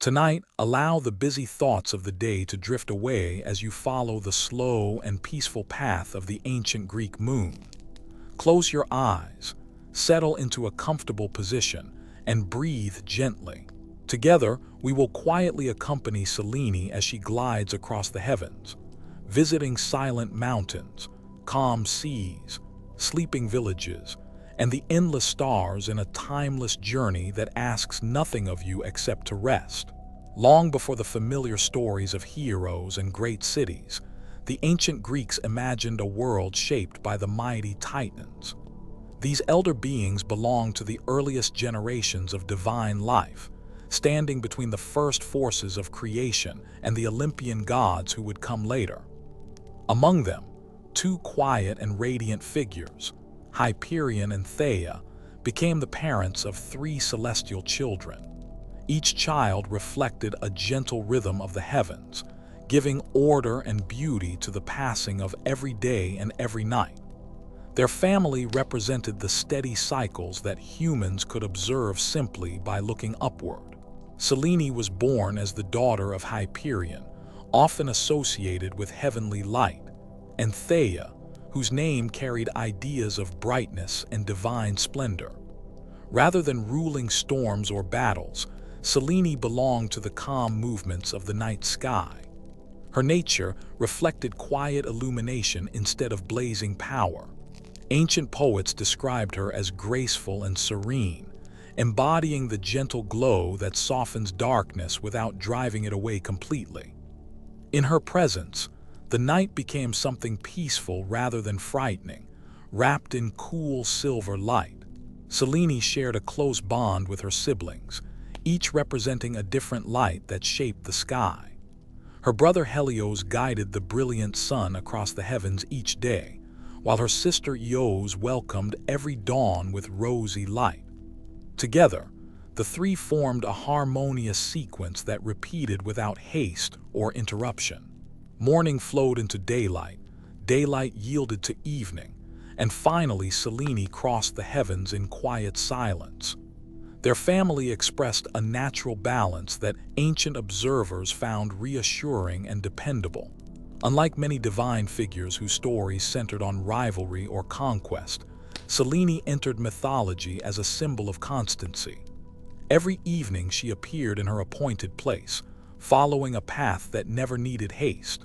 Tonight, allow the busy thoughts of the day to drift away as you follow the slow and peaceful path of the ancient Greek moon. Close your eyes, settle into a comfortable position, and breathe gently. Together, we will quietly accompany Selene as she glides across the heavens, visiting silent mountains, calm seas, sleeping villages, and the endless stars in a timeless journey that asks nothing of you except to rest. Long before the familiar stories of heroes and great cities, the ancient Greeks imagined a world shaped by the mighty Titans. These elder beings belonged to the earliest generations of divine life, standing between the first forces of creation and the Olympian gods who would come later. Among them, two quiet and radiant figures, Hyperion and Theia, became the parents of three celestial children. Each child reflected a gentle rhythm of the heavens, giving order and beauty to the passing of every day and every night. Their family represented the steady cycles that humans could observe simply by looking upward. Selene was born as the daughter of Hyperion, often associated with heavenly light, and Theia, whose name carried ideas of brightness and divine splendor. Rather than ruling storms or battles, Selene belonged to the calm movements of the night sky. Her nature reflected quiet illumination instead of blazing power. Ancient poets described her as graceful and serene, embodying the gentle glow that softens darkness without driving it away completely. In her presence, the night became something peaceful rather than frightening, wrapped in cool silver light. Selene shared a close bond with her siblings, each representing a different light that shaped the sky. Her brother Helios guided the brilliant sun across the heavens each day, while her sister Eos welcomed every dawn with rosy light. Together, the three formed a harmonious sequence that repeated without haste or interruption. Morning flowed into daylight, daylight yielded to evening, and finally Selene crossed the heavens in quiet silence. Their family expressed a natural balance that ancient observers found reassuring and dependable. Unlike many divine figures whose stories centered on rivalry or conquest, Selene entered mythology as a symbol of constancy. Every evening she appeared in her appointed place, following a path that never needed haste.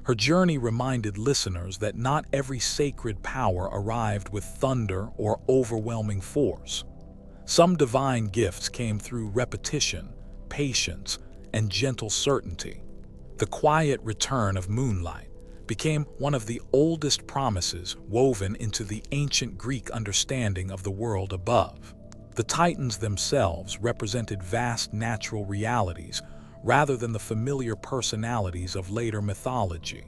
Her journey reminded listeners that not every sacred power arrived with thunder or overwhelming force. Some divine gifts came through repetition, patience, and gentle certainty. The quiet return of Moonlight became one of the oldest promises woven into the ancient Greek understanding of the world above. The Titans themselves represented vast natural realities rather than the familiar personalities of later mythology.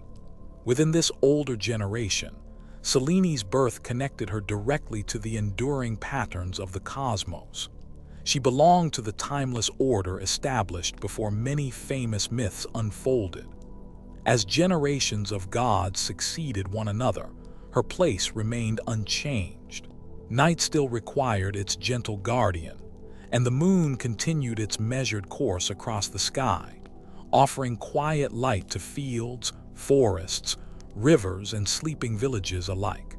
Within this older generation, Selene's birth connected her directly to the enduring patterns of the cosmos. She belonged to the timeless order established before many famous myths unfolded. As generations of gods succeeded one another, her place remained unchanged. Night still required its gentle guardian, and the moon continued its measured course across the sky, offering quiet light to fields, forests, rivers, and sleeping villages alike.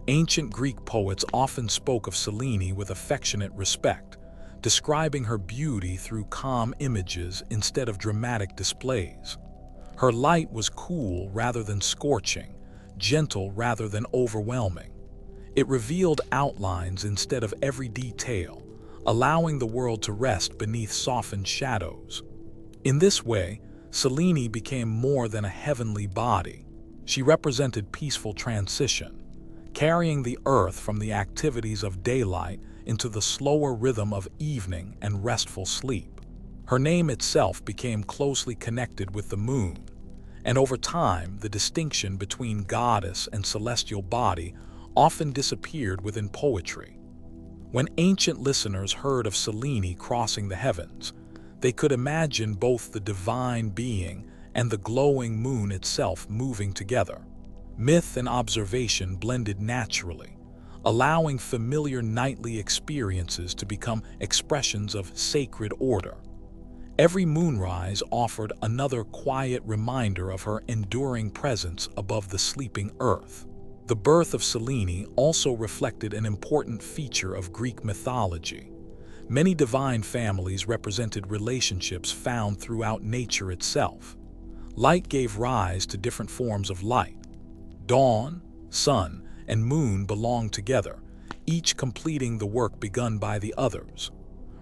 Ancient Greek poets often spoke of Selene with affectionate respect, describing her beauty through calm images instead of dramatic displays. Her light was cool rather than scorching, gentle rather than overwhelming. It revealed outlines instead of every detail, allowing the world to rest beneath softened shadows. In this way, Selene became more than a heavenly body. She represented peaceful transition, carrying the earth from the activities of daylight into the slower rhythm of evening and restful sleep. Her name itself became closely connected with the moon, and over time, the distinction between goddess and celestial body often disappeared within poetry. When ancient listeners heard of Selene crossing the heavens, they could imagine both the divine being and the glowing moon itself moving together. Myth and observation blended naturally, allowing familiar nightly experiences to become expressions of sacred order. Every moonrise offered another quiet reminder of her enduring presence above the sleeping earth. The birth of Selene also reflected an important feature of Greek mythology. Many divine families represented relationships found throughout nature itself. Light gave rise to different forms of light. Dawn, sun, and moon belonged together, each completing the work begun by the others.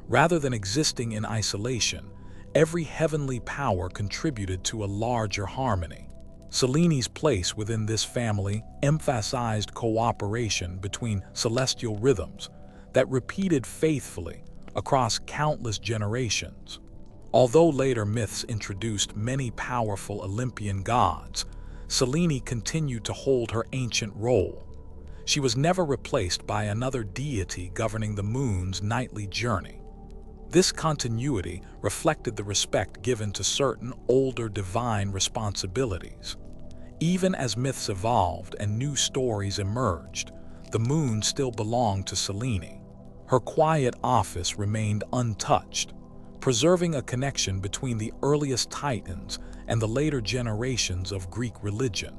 Rather than existing in isolation, every heavenly power contributed to a larger harmony. Selene's place within this family emphasized cooperation between celestial rhythms that repeated faithfully across countless generations. Although later myths introduced many powerful Olympian gods, Selene continued to hold her ancient role. She was never replaced by another deity governing the moon's nightly journey. This continuity reflected the respect given to certain older divine responsibilities. Even as myths evolved and new stories emerged, the moon still belonged to Selene. Her quiet office remained untouched, preserving a connection between the earliest titans and the later generations of Greek religion.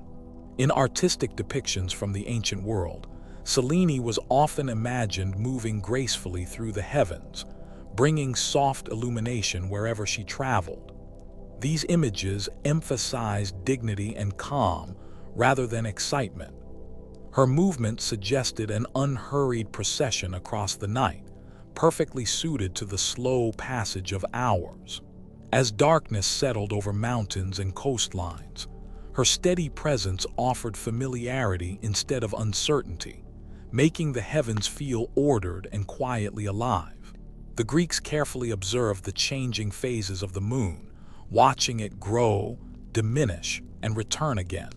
In artistic depictions from the ancient world, Selene was often imagined moving gracefully through the heavens, bringing soft illumination wherever she traveled. These images emphasized dignity and calm rather than excitement. Her movement suggested an unhurried procession across the night, perfectly suited to the slow passage of hours. As darkness settled over mountains and coastlines, her steady presence offered familiarity instead of uncertainty, making the heavens feel ordered and quietly alive. The Greeks carefully observed the changing phases of the moon, watching it grow, diminish, and return again.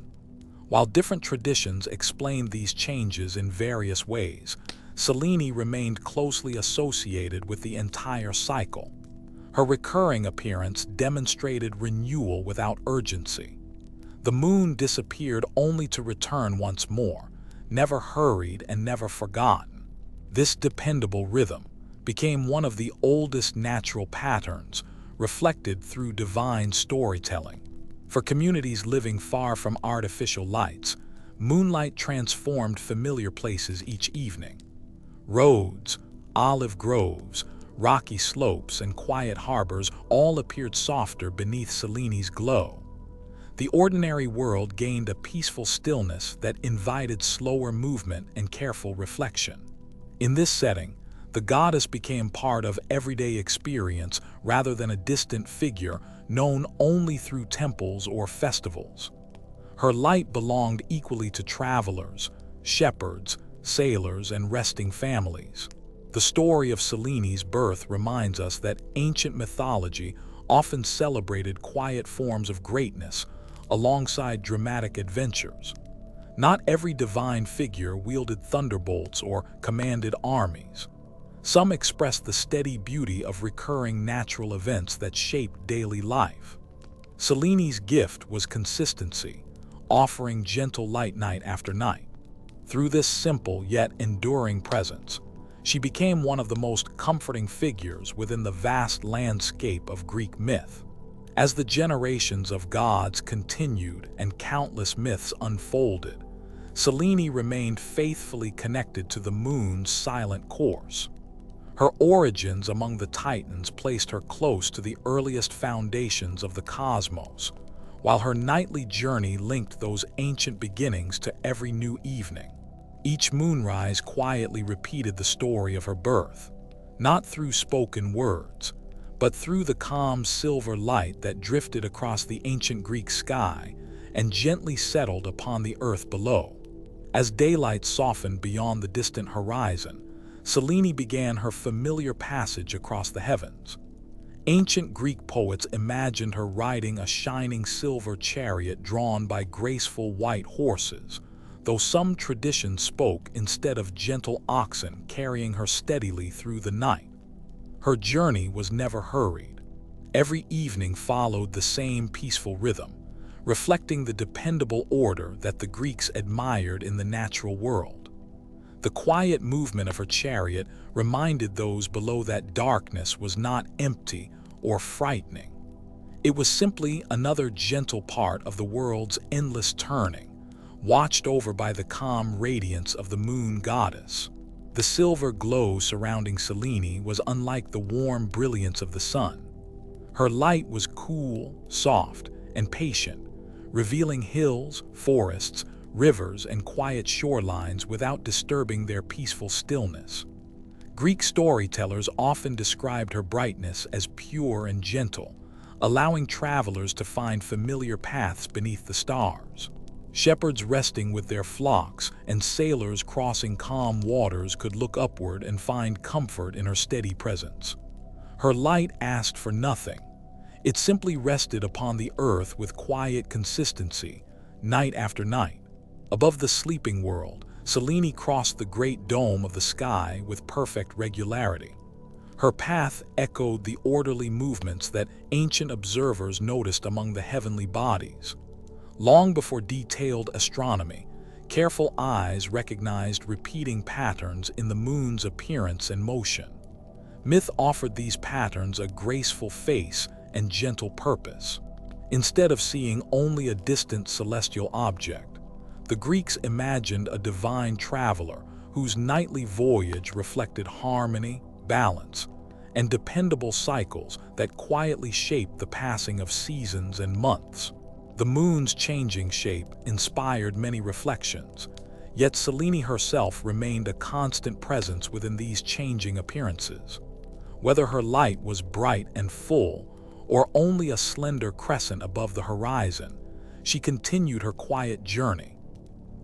While different traditions explained these changes in various ways, Selene remained closely associated with the entire cycle. Her recurring appearance demonstrated renewal without urgency. The moon disappeared only to return once more, never hurried and never forgotten. This dependable rhythm became one of the oldest natural patterns reflected through divine storytelling. For communities living far from artificial lights, moonlight transformed familiar places each evening. Roads, olive groves, rocky slopes, and quiet harbors all appeared softer beneath Selene's glow. The ordinary world gained a peaceful stillness that invited slower movement and careful reflection. In this setting, the goddess became part of everyday experience rather than a distant figure known only through temples or festivals. Her light belonged equally to travelers, shepherds, sailors, and resting families. The story of Selene's birth reminds us that ancient mythology often celebrated quiet forms of greatness alongside dramatic adventures. Not every divine figure wielded thunderbolts or commanded armies. Some expressed the steady beauty of recurring natural events that shaped daily life. Selene's gift was consistency, offering gentle light night after night. Through this simple yet enduring presence, she became one of the most comforting figures within the vast landscape of Greek myth. As the generations of gods continued and countless myths unfolded, Selene remained faithfully connected to the moon's silent course. Her origins among the Titans placed her close to the earliest foundations of the cosmos, while her nightly journey linked those ancient beginnings to every new evening. Each moonrise quietly repeated the story of her birth, not through spoken words, but through the calm silver light that drifted across the ancient Greek sky and gently settled upon the earth below. As daylight softened beyond the distant horizon, Selene began her familiar passage across the heavens. Ancient Greek poets imagined her riding a shining silver chariot drawn by graceful white horses, though some traditions spoke instead of gentle oxen carrying her steadily through the night. Her journey was never hurried. Every evening followed the same peaceful rhythm, reflecting the dependable order that the Greeks admired in the natural world. The quiet movement of her chariot reminded those below that darkness was not empty or frightening. It was simply another gentle part of the world's endless turning, watched over by the calm radiance of the moon goddess. The silver glow surrounding Selene was unlike the warm brilliance of the sun. Her light was cool, soft, and patient, revealing hills, forests, rivers, and quiet shorelines without disturbing their peaceful stillness. Greek storytellers often described her brightness as pure and gentle, allowing travelers to find familiar paths beneath the stars. Shepherds resting with their flocks and sailors crossing calm waters could look upward and find comfort in her steady presence. Her light asked for nothing. It simply rested upon the earth with quiet consistency, night after night. Above the sleeping world, Selene crossed the great dome of the sky with perfect regularity. Her path echoed the orderly movements that ancient observers noticed among the heavenly bodies. Long before detailed astronomy, careful eyes recognized repeating patterns in the moon's appearance and motion. Myth offered these patterns a graceful face and gentle purpose. Instead of seeing only a distant celestial object, the Greeks imagined a divine traveler whose nightly voyage reflected harmony, balance, and dependable cycles that quietly shaped the passing of seasons and months. The moon's changing shape inspired many reflections, yet Selene herself remained a constant presence within these changing appearances. Whether her light was bright and full, or only a slender crescent above the horizon, she continued her quiet journey.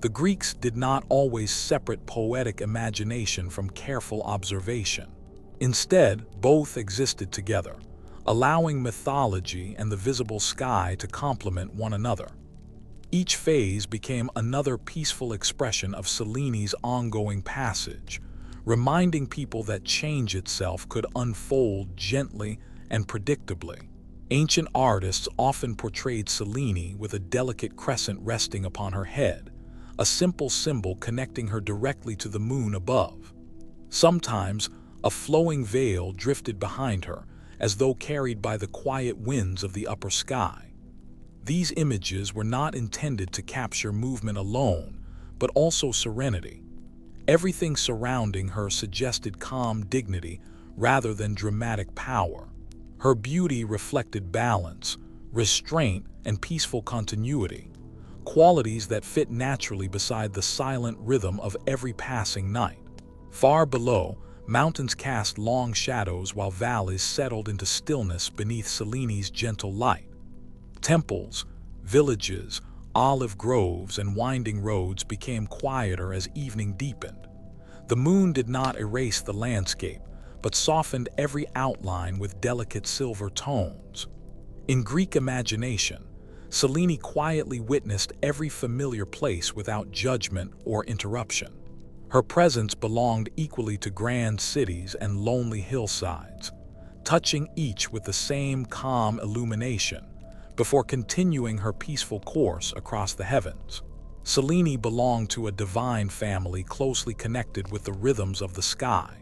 The Greeks did not always separate poetic imagination from careful observation. Instead, both existed together, allowing mythology and the visible sky to complement one another. Each phase became another peaceful expression of Selene's ongoing passage, reminding people that change itself could unfold gently and predictably. Ancient artists often portrayed Selene with a delicate crescent resting upon her head, a simple symbol connecting her directly to the moon above. Sometimes, a flowing veil drifted behind her, as though carried by the quiet winds of the upper sky. These images were not intended to capture movement alone, but also serenity. Everything surrounding her suggested calm dignity rather than dramatic power. Her beauty reflected balance, restraint, and peaceful continuity, qualities that fit naturally beside the silent rhythm of every passing night. Far below, mountains cast long shadows while valleys settled into stillness beneath Selene's gentle light. Temples, villages, olive groves, and winding roads became quieter as evening deepened. The moon did not erase the landscape, but softened every outline with delicate silver tones. In Greek imagination, Selene quietly witnessed every familiar place without judgment or interruption. Her presence belonged equally to grand cities and lonely hillsides, touching each with the same calm illumination, before continuing her peaceful course across the heavens. Selene belonged to a divine family closely connected with the rhythms of the sky.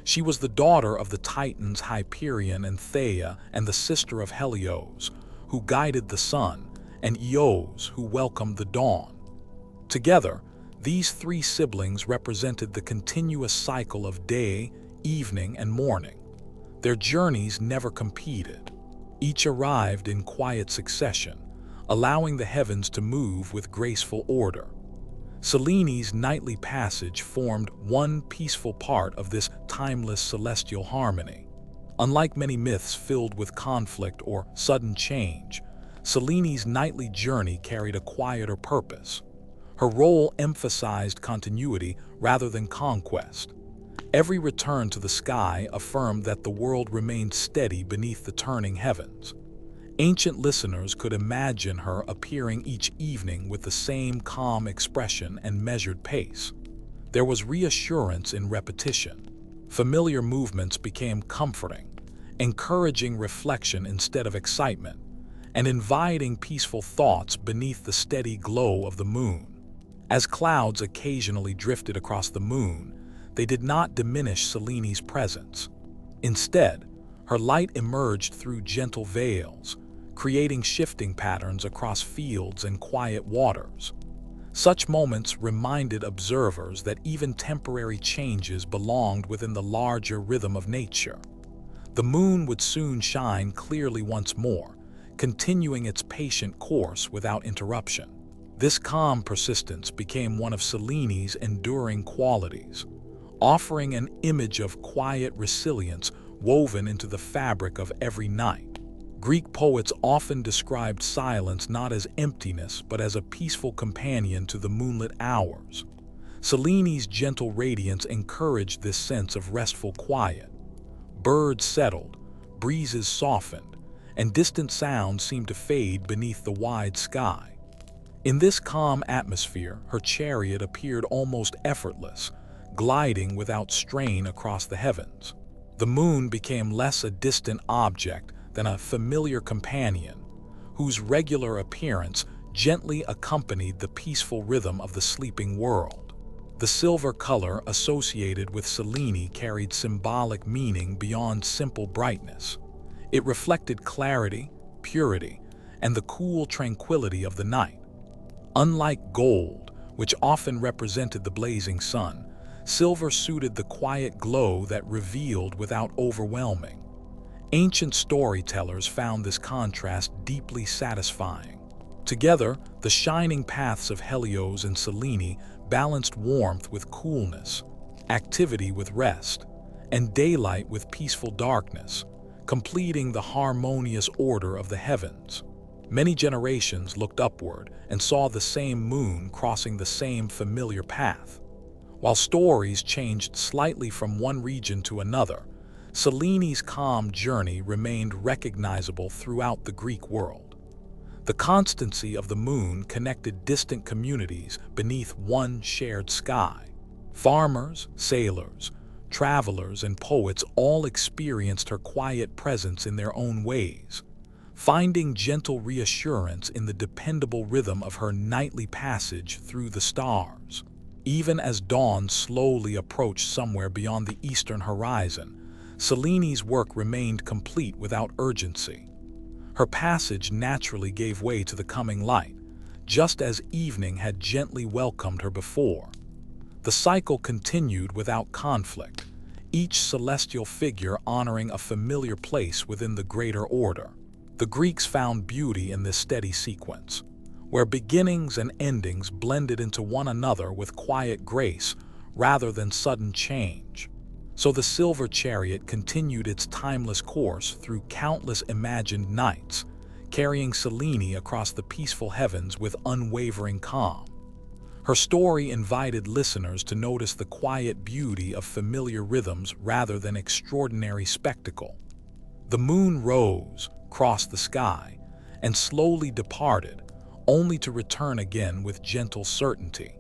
She was the daughter of the Titans Hyperion and Theia, and the sister of Helios, who guided the sun, and Eos, who welcomed the dawn. Together, these three siblings represented the continuous cycle of day, evening, and morning. Their journeys never competed. Each arrived in quiet succession, allowing the heavens to move with graceful order. Selene's nightly passage formed one peaceful part of this timeless celestial harmony. Unlike many myths filled with conflict or sudden change, Selene's nightly journey carried a quieter purpose. Her role emphasized continuity rather than conquest. Every return to the sky affirmed that the world remained steady beneath the turning heavens. Ancient listeners could imagine her appearing each evening with the same calm expression and measured pace. There was reassurance in repetition. Familiar movements became comforting, encouraging reflection instead of excitement, and inviting peaceful thoughts beneath the steady glow of the moon. As clouds occasionally drifted across the moon, they did not diminish Selene's presence. Instead, Her light emerged through gentle veils, creating shifting patterns across fields and quiet waters. Such moments reminded observers that even temporary changes belonged within the larger rhythm of nature. The moon would soon shine clearly once more, continuing its patient course without interruption. This calm persistence became one of Selene's enduring qualities, offering an image of quiet resilience woven into the fabric of every night. Greek poets often described silence not as emptiness but as a peaceful companion to the moonlit hours. Selene's gentle radiance encouraged this sense of restful quiet. Birds settled, breezes softened, and distant sounds seemed to fade beneath the wide sky. In this calm atmosphere, her chariot appeared almost effortless, gliding without strain across the heavens. The moon became less a distant object than a familiar companion, whose regular appearance gently accompanied the peaceful rhythm of the sleeping world. The silver color associated with Selene carried symbolic meaning beyond simple brightness. It reflected clarity, purity, and the cool tranquility of the night. Unlike gold, which often represented the blazing sun, silver suited the quiet glow that revealed without overwhelming. Ancient storytellers found this contrast deeply satisfying. Together, the shining paths of Helios and Selene balanced warmth with coolness, activity with rest, and daylight with peaceful darkness, completing the harmonious order of the heavens. Many generations looked upward and saw the same moon crossing the same familiar path. While stories changed slightly from one region to another, Selene's calm journey remained recognizable throughout the Greek world. The constancy of the moon connected distant communities beneath one shared sky. Farmers, sailors, travelers, and poets all experienced her quiet presence in their own ways, finding gentle reassurance in the dependable rhythm of her nightly passage through the stars. Even as dawn slowly approached somewhere beyond the eastern horizon, Selene's work remained complete without urgency. Her passage naturally gave way to the coming light, just as evening had gently welcomed her before. The cycle continued without conflict, each celestial figure honoring a familiar place within the greater order. The Greeks found beauty in this steady sequence, where beginnings and endings blended into one another with quiet grace rather than sudden change. So the silver chariot continued its timeless course through countless imagined nights, carrying Selene across the peaceful heavens with unwavering calm. Her story invited listeners to notice the quiet beauty of familiar rhythms rather than extraordinary spectacle. The moon rose, crossed the sky, and slowly departed, only to return again with gentle certainty.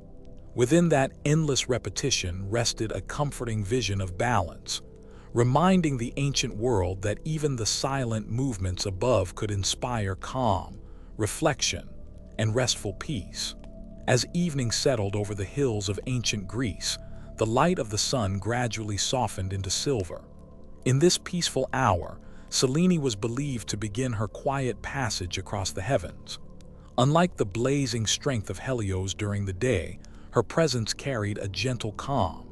Within that endless repetition rested a comforting vision of balance, reminding the ancient world that even the silent movements above could inspire calm, reflection, and restful peace. As evening settled over the hills of ancient Greece, the light of the sun gradually softened into silver. In this peaceful hour, Selene was believed to begin her quiet passage across the heavens. Unlike the blazing strength of Helios during the day, her presence carried a gentle calm.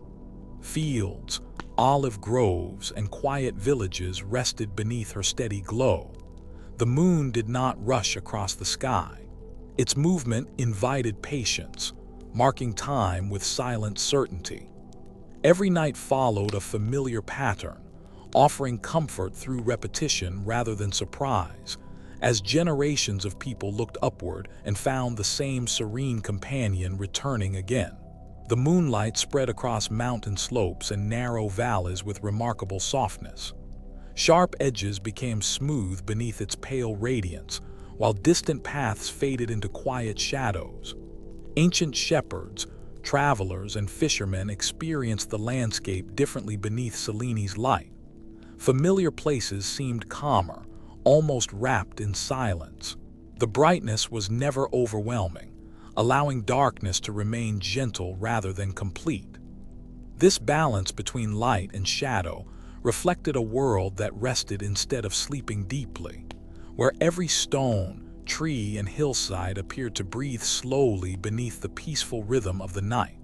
Fields, olive groves, and quiet villages rested beneath her steady glow. The moon did not rush across the sky. Its movement invited patience, marking time with silent certainty. Every night followed a familiar pattern, offering comfort through repetition rather than surprise, as generations of people looked upward and found the same serene companion returning again. The moonlight spread across mountain slopes and narrow valleys with remarkable softness. Sharp edges became smooth beneath its pale radiance, while distant paths faded into quiet shadows. Ancient shepherds, travelers, and fishermen experienced the landscape differently beneath Selene's light. Familiar places seemed calmer, almost wrapped in silence. The brightness was never overwhelming, allowing darkness to remain gentle rather than complete. This balance between light and shadow reflected a world that rested instead of sleeping deeply, where every stone, tree, and hillside appeared to breathe slowly beneath the peaceful rhythm of the night.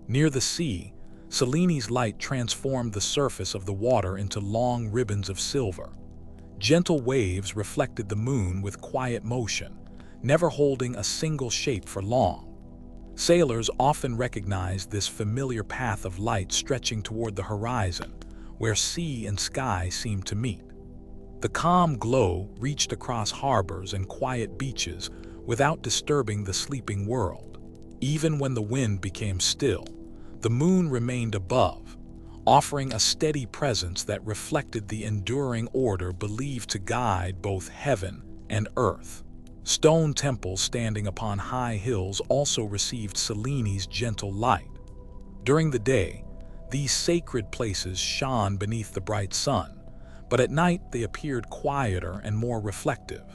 Near the sea, Selene's light transformed the surface of the water into long ribbons of silver. Gentle waves reflected the moon with quiet motion, never holding a single shape for long. Sailors often recognized this familiar path of light stretching toward the horizon, where sea and sky seemed to meet. The calm glow reached across harbors and quiet beaches without disturbing the sleeping world. Even when the wind became still, the moon remained above, offering a steady presence that reflected the enduring order believed to guide both heaven and earth. Stone temples standing upon high hills also received Selene's gentle light. During the day, these sacred places shone beneath the bright sun, but at night they appeared quieter and more reflective.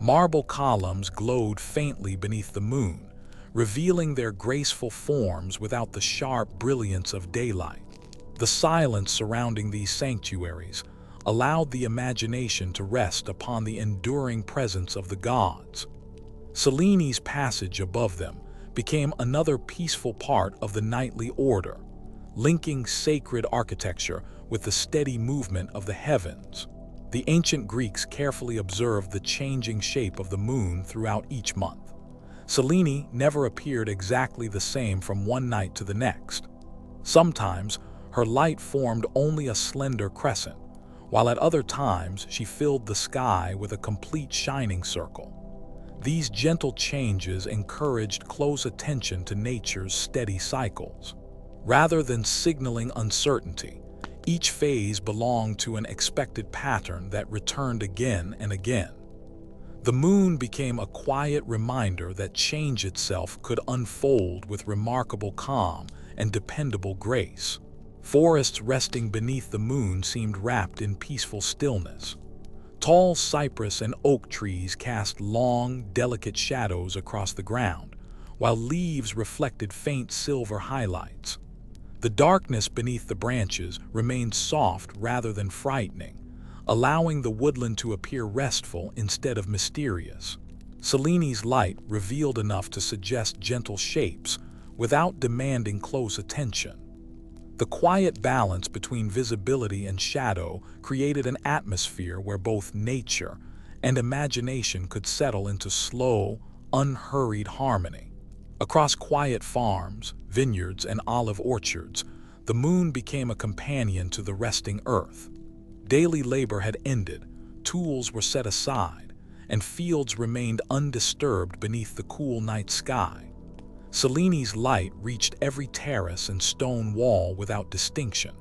Marble columns glowed faintly beneath the moon, revealing their graceful forms without the sharp brilliance of daylight. The silence surrounding these sanctuaries allowed the imagination to rest upon the enduring presence of the gods. Selene's passage above them became another peaceful part of the nightly order, linking sacred architecture with the steady movement of the heavens. The ancient Greeks carefully observed the changing shape of the moon throughout each month. Selene never appeared exactly the same from one night to the next. Sometimes, her light formed only a slender crescent, while at other times she filled the sky with a complete shining circle. These gentle changes encouraged close attention to nature's steady cycles. Rather than signaling uncertainty, each phase belonged to an expected pattern that returned again and again. The moon became a quiet reminder that change itself could unfold with remarkable calm and dependable grace. Forests resting beneath the moon seemed wrapped in peaceful stillness. Tall cypress and oak trees cast long, delicate shadows across the ground, while leaves reflected faint silver highlights. The darkness beneath the branches remained soft rather than frightening, allowing the woodland to appear restful instead of mysterious. Selene's light revealed enough to suggest gentle shapes without demanding close attention. The quiet balance between visibility and shadow created an atmosphere where both nature and imagination could settle into slow, unhurried harmony. Across quiet farms, vineyards, and olive orchards, the moon became a companion to the resting earth. Daily labor had ended, tools were set aside, and fields remained undisturbed beneath the cool night sky. Selene's light reached every terrace and stone wall without distinction.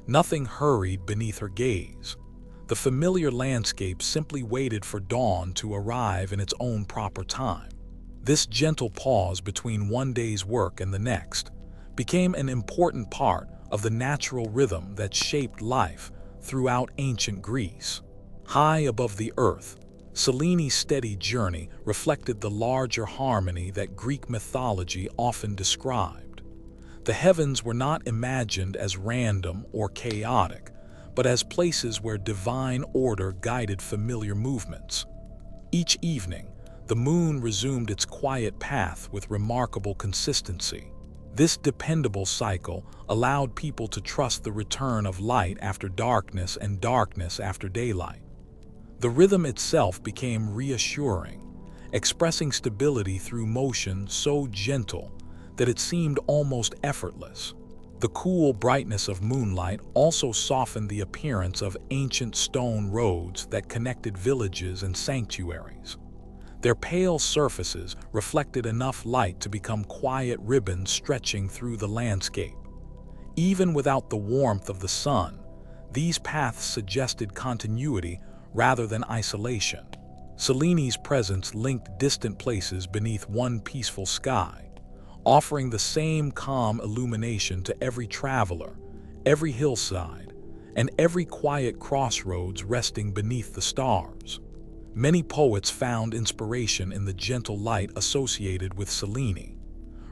Nothing hurried beneath her gaze. The familiar landscape simply waited for dawn to arrive in its own proper time. This gentle pause between one day's work and the next became an important part of the natural rhythm that shaped life throughout ancient Greece. High above the earth, Selene's steady journey reflected the larger harmony that Greek mythology often described. The heavens were not imagined as random or chaotic, but as places where divine order guided familiar movements. Each evening, the moon resumed its quiet path with remarkable consistency. This dependable cycle allowed people to trust the return of light after darkness and darkness after daylight. The rhythm itself became reassuring, expressing stability through motion so gentle that it seemed almost effortless. The cool brightness of moonlight also softened the appearance of ancient stone roads that connected villages and sanctuaries. Their pale surfaces reflected enough light to become quiet ribbons stretching through the landscape. Even without the warmth of the sun, these paths suggested continuity rather than isolation. Selene's presence linked distant places beneath one peaceful sky, offering the same calm illumination to every traveler, every hillside, and every quiet crossroads resting beneath the stars. Many poets found inspiration in the gentle light associated with Selene.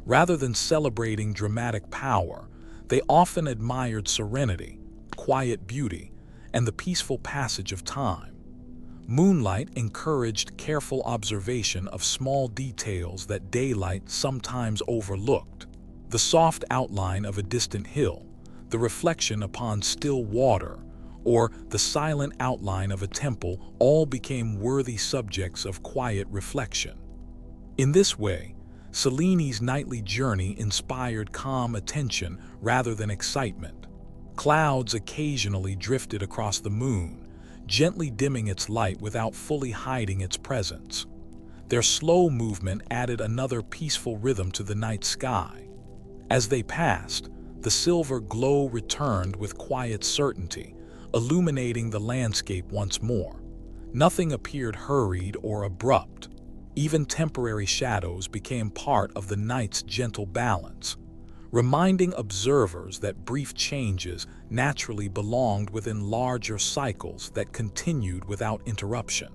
Rather than celebrating dramatic power, they often admired serenity, quiet beauty, and the peaceful passage of time. Moonlight encouraged careful observation of small details that daylight sometimes overlooked. The soft outline of a distant hill, the reflection upon still water, or the silent outline of a temple all became worthy subjects of quiet reflection. In this way, Selene's nightly journey inspired calm attention rather than excitement. Clouds occasionally drifted across the moon, gently dimming its light without fully hiding its presence. Their slow movement added another peaceful rhythm to the night sky. As they passed, the silver glow returned with quiet certainty, illuminating the landscape once more. Nothing appeared hurried or abrupt. Even temporary shadows became part of the night's gentle balance, reminding observers that brief changes naturally belonged within larger cycles that continued without interruption.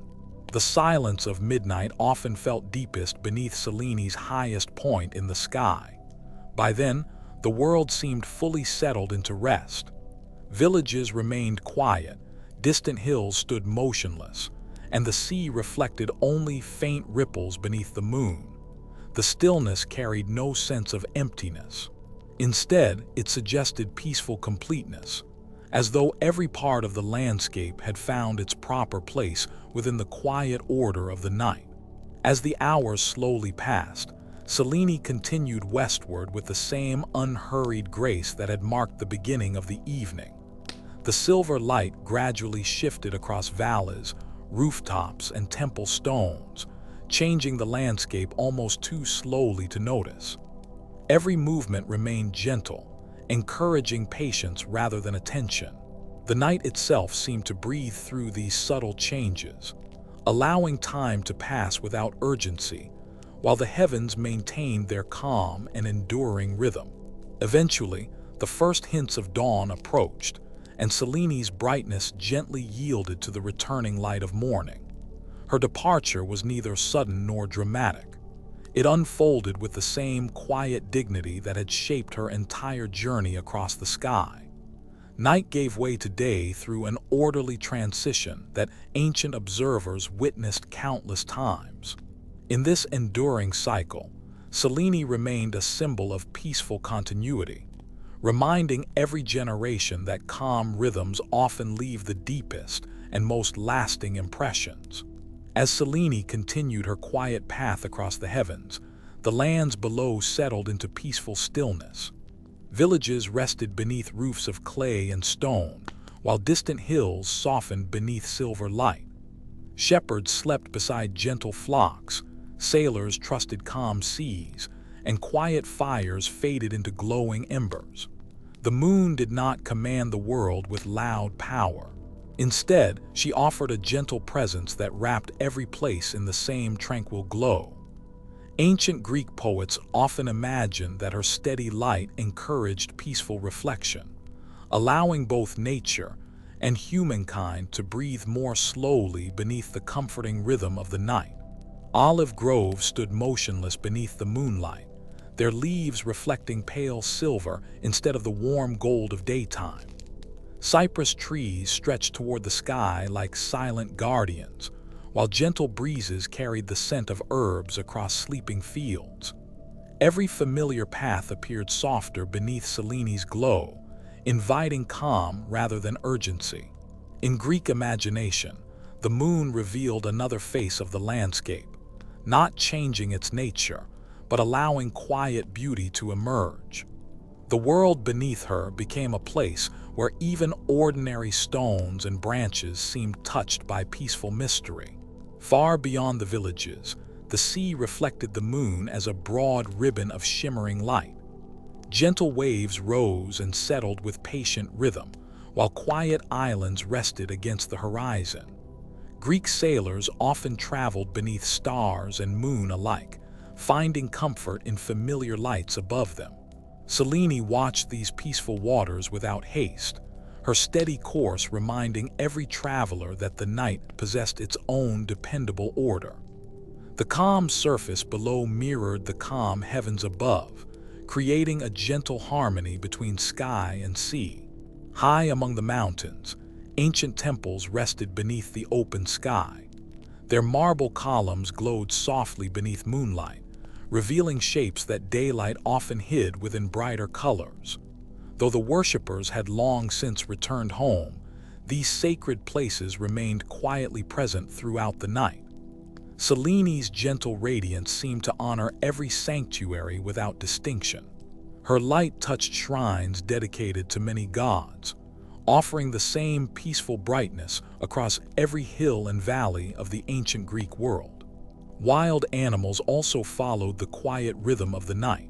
The silence of midnight often felt deepest beneath Selene's highest point in the sky. By then, the world seemed fully settled into rest. Villages remained quiet, distant hills stood motionless, and the sea reflected only faint ripples beneath the moon. The stillness carried no sense of emptiness. Instead, it suggested peaceful completeness, as though every part of the landscape had found its proper place within the quiet order of the night. As the hours slowly passed, Selene continued westward with the same unhurried grace that had marked the beginning of the evening. The silver light gradually shifted across valleys, rooftops, and temple stones, changing the landscape almost too slowly to notice. Every movement remained gentle, encouraging patience rather than attention. The night itself seemed to breathe through these subtle changes, allowing time to pass without urgency, while the heavens maintained their calm and enduring rhythm. Eventually, the first hints of dawn approached, and Selene's brightness gently yielded to the returning light of morning. Her departure was neither sudden nor dramatic. It unfolded with the same quiet dignity that had shaped her entire journey across the sky. Night gave way to day through an orderly transition that ancient observers witnessed countless times. In this enduring cycle, Selene remained a symbol of peaceful continuity, reminding every generation that calm rhythms often leave the deepest and most lasting impressions. As Selene continued her quiet path across the heavens, the lands below settled into peaceful stillness. Villages rested beneath roofs of clay and stone, while distant hills softened beneath silver light. Shepherds slept beside gentle flocks, sailors trusted calm seas, and quiet fires faded into glowing embers. The moon did not command the world with loud power. Instead, she offered a gentle presence that wrapped every place in the same tranquil glow. Ancient Greek poets often imagined that her steady light encouraged peaceful reflection, allowing both nature and humankind to breathe more slowly beneath the comforting rhythm of the night. Olive groves stood motionless beneath the moonlight, their leaves reflecting pale silver instead of the warm gold of daytime. Cypress trees stretched toward the sky like silent guardians, while gentle breezes carried the scent of herbs across sleeping fields. Every familiar path appeared softer beneath Selene's glow, inviting calm rather than urgency. In Greek imagination, the moon revealed another face of the landscape, not changing its nature, but allowing quiet beauty to emerge. The world beneath her became a place where even ordinary stones and branches seemed touched by peaceful mystery. Far beyond the villages, the sea reflected the moon as a broad ribbon of shimmering light. Gentle waves rose and settled with patient rhythm, while quiet islands rested against the horizon. Greek sailors often traveled beneath stars and moon alike, finding comfort in familiar lights above them. Selene watched these peaceful waters without haste, her steady course reminding every traveler that the night possessed its own dependable order. The calm surface below mirrored the calm heavens above, creating a gentle harmony between sky and sea. High among the mountains, ancient temples rested beneath the open sky. Their marble columns glowed softly beneath moonlight, revealing shapes that daylight often hid within brighter colors. Though the worshippers had long since returned home, these sacred places remained quietly present throughout the night. Selene's gentle radiance seemed to honor every sanctuary without distinction. Her light touched shrines dedicated to many gods, offering the same peaceful brightness across every hill and valley of the ancient Greek world. Wild animals also followed the quiet rhythm of the night.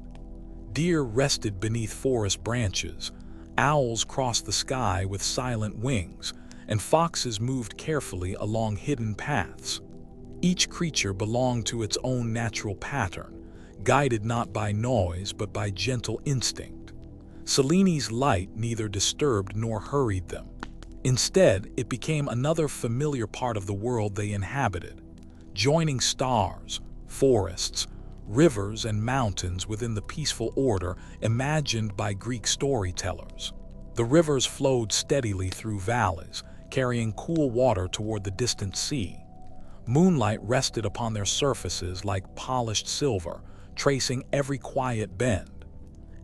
Deer rested beneath forest branches, owls crossed the sky with silent wings, and foxes moved carefully along hidden paths. Each creature belonged to its own natural pattern, guided not by noise but by gentle instinct. Selene's light neither disturbed nor hurried them. Instead, it became another familiar part of the world they inhabited, joining stars, forests, rivers, and mountains within the peaceful order imagined by Greek storytellers. The rivers flowed steadily through valleys, carrying cool water toward the distant sea. Moonlight rested upon their surfaces like polished silver, tracing every quiet bend.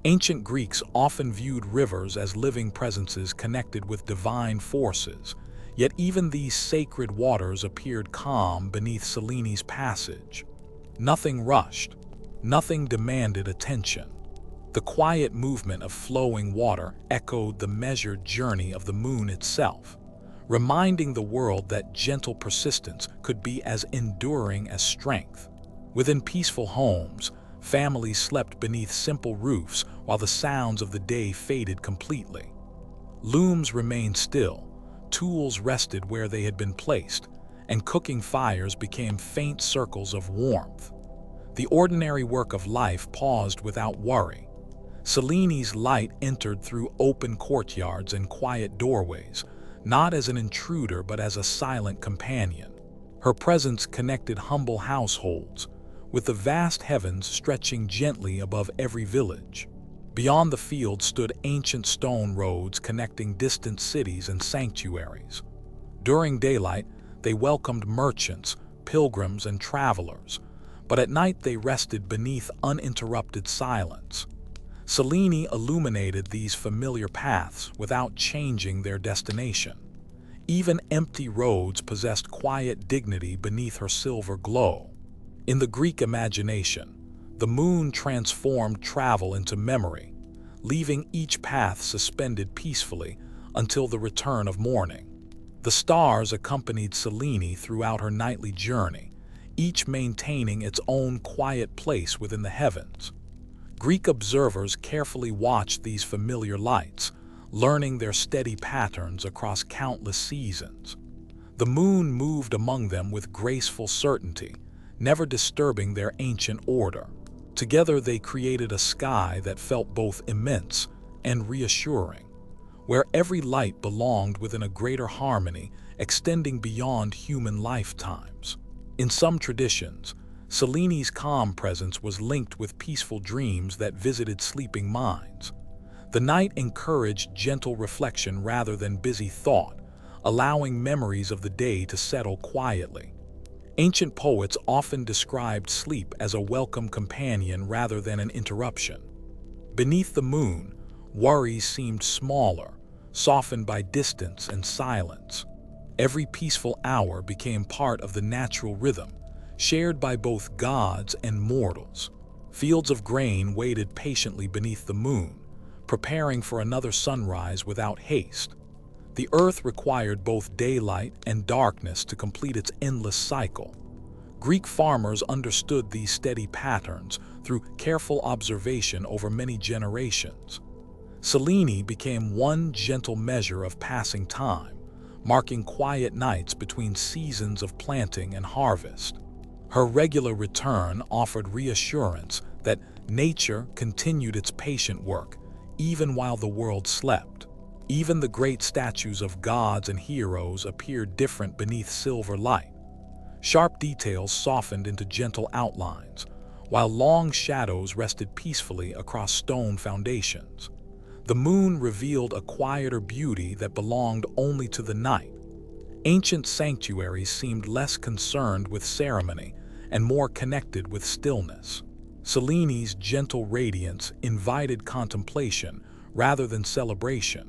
Ancient Greeks often viewed rivers as living presences connected with divine forces, yet even these sacred waters appeared calm beneath Selene's passage. Nothing rushed, nothing demanded attention. The quiet movement of flowing water echoed the measured journey of the moon itself, reminding the world that gentle persistence could be as enduring as strength. Within peaceful homes, families slept beneath simple roofs while the sounds of the day faded completely. Looms remained still, tools rested where they had been placed, and cooking fires became faint circles of warmth. The ordinary work of life paused without worry. Selene's light entered through open courtyards and quiet doorways, not as an intruder but as a silent companion. Her presence connected humble households, with the vast heavens stretching gently above every village. Beyond the field stood ancient stone roads connecting distant cities and sanctuaries. During daylight, they welcomed merchants, pilgrims, and travelers, but at night they rested beneath uninterrupted silence. Selene illuminated these familiar paths without changing their destination. Even empty roads possessed quiet dignity beneath her silver glow. In the Greek imagination, the moon transformed travel into memory, leaving each path suspended peacefully until the return of morning. The stars accompanied Selene throughout her nightly journey, each maintaining its own quiet place within the heavens. Greek observers carefully watched these familiar lights, learning their steady patterns across countless seasons. The moon moved among them with graceful certainty, never disturbing their ancient order. Together they created a sky that felt both immense and reassuring, where every light belonged within a greater harmony extending beyond human lifetimes. In some traditions, Selene's calm presence was linked with peaceful dreams that visited sleeping minds. The night encouraged gentle reflection rather than busy thought, allowing memories of the day to settle quietly. Ancient poets often described sleep as a welcome companion rather than an interruption. Beneath the moon, worries seemed smaller, softened by distance and silence. Every peaceful hour became part of the natural rhythm, shared by both gods and mortals. Fields of grain waited patiently beneath the moon, preparing for another sunrise without haste. The earth required both daylight and darkness to complete its endless cycle. Greek farmers understood these steady patterns through careful observation over many generations. Selene became one gentle measure of passing time, marking quiet nights between seasons of planting and harvest. Her regular return offered reassurance that nature continued its patient work, even while the world slept. Even the great statues of gods and heroes appeared different beneath silver light. Sharp details softened into gentle outlines, while long shadows rested peacefully across stone foundations. The moon revealed a quieter beauty that belonged only to the night. Ancient sanctuaries seemed less concerned with ceremony and more connected with stillness. Selene's gentle radiance invited contemplation rather than celebration,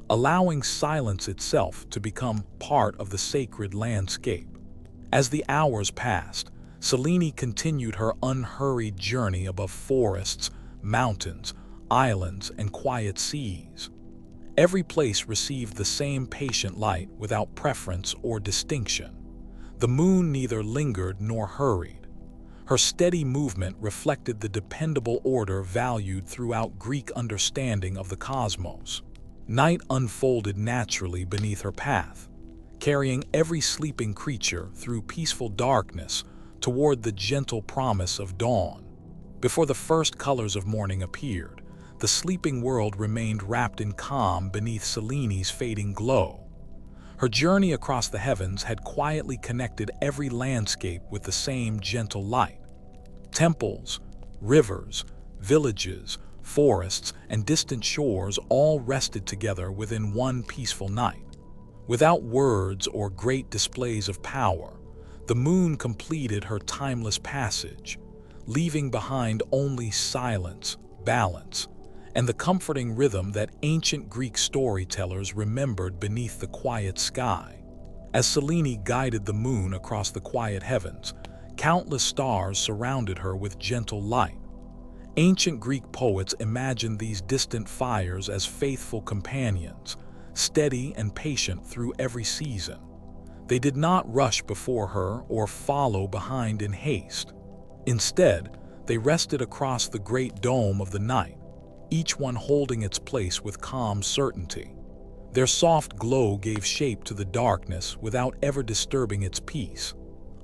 allowing silence itself to become part of the sacred landscape. As the hours passed, Selene continued her unhurried journey above forests, mountains, islands, and quiet seas. Every place received the same patient light without preference or distinction. The moon neither lingered nor hurried. Her steady movement reflected the dependable order valued throughout Greek understanding of the cosmos. Night unfolded naturally beneath her path, carrying every sleeping creature through peaceful darkness toward the gentle promise of dawn. Before the first colors of morning appeared, the sleeping world remained wrapped in calm beneath Selene's fading glow. Her journey across the heavens had quietly connected every landscape with the same gentle light. Temples, rivers, villages, forests, and distant shores all rested together within one peaceful night. Without words or great displays of power, the moon completed her timeless passage, leaving behind only silence, balance, and the comforting rhythm that ancient Greek storytellers remembered beneath the quiet sky. As Selene guided the moon across the quiet heavens, countless stars surrounded her with gentle light. Ancient Greek poets imagined these distant fires as faithful companions, steady and patient through every season. They did not rush before her or follow behind in haste. Instead, they rested across the great dome of the night, each one holding its place with calm certainty. Their soft glow gave shape to the darkness without ever disturbing its peace,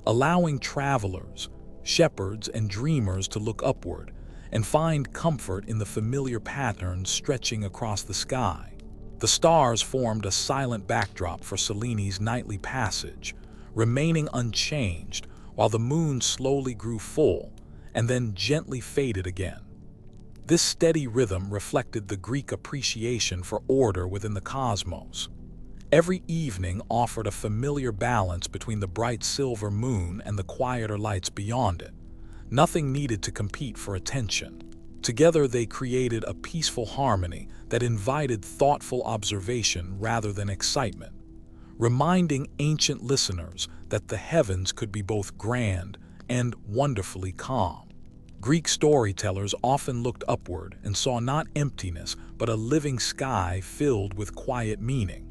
allowing travelers, shepherds, and dreamers to look upward and find comfort in the familiar patterns stretching across the sky. The stars formed a silent backdrop for Selene's nightly passage, remaining unchanged while the moon slowly grew full and then gently faded again. This steady rhythm reflected the Greek appreciation for order within the cosmos. Every evening offered a familiar balance between the bright silver moon and the quieter lights beyond it. Nothing needed to compete for attention. Together they created a peaceful harmony that invited thoughtful observation rather than excitement, reminding ancient listeners that the heavens could be both grand and wonderfully calm. Greek storytellers often looked upward and saw not emptiness but a living sky filled with quiet meaning.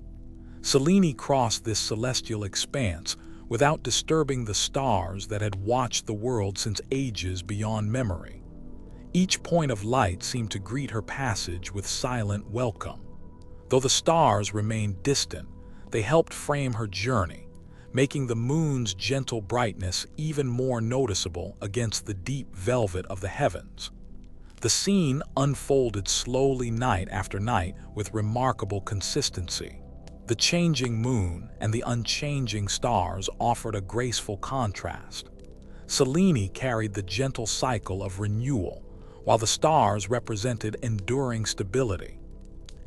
Selene crossed this celestial expanse without disturbing the stars that had watched the world since ages beyond memory. Each point of light seemed to greet her passage with silent welcome. Though the stars remained distant, they helped frame her journey, making the moon's gentle brightness even more noticeable against the deep velvet of the heavens. The scene unfolded slowly night after night with remarkable consistency. The changing moon and the unchanging stars offered a graceful contrast. Selene carried the gentle cycle of renewal, while the stars represented enduring stability.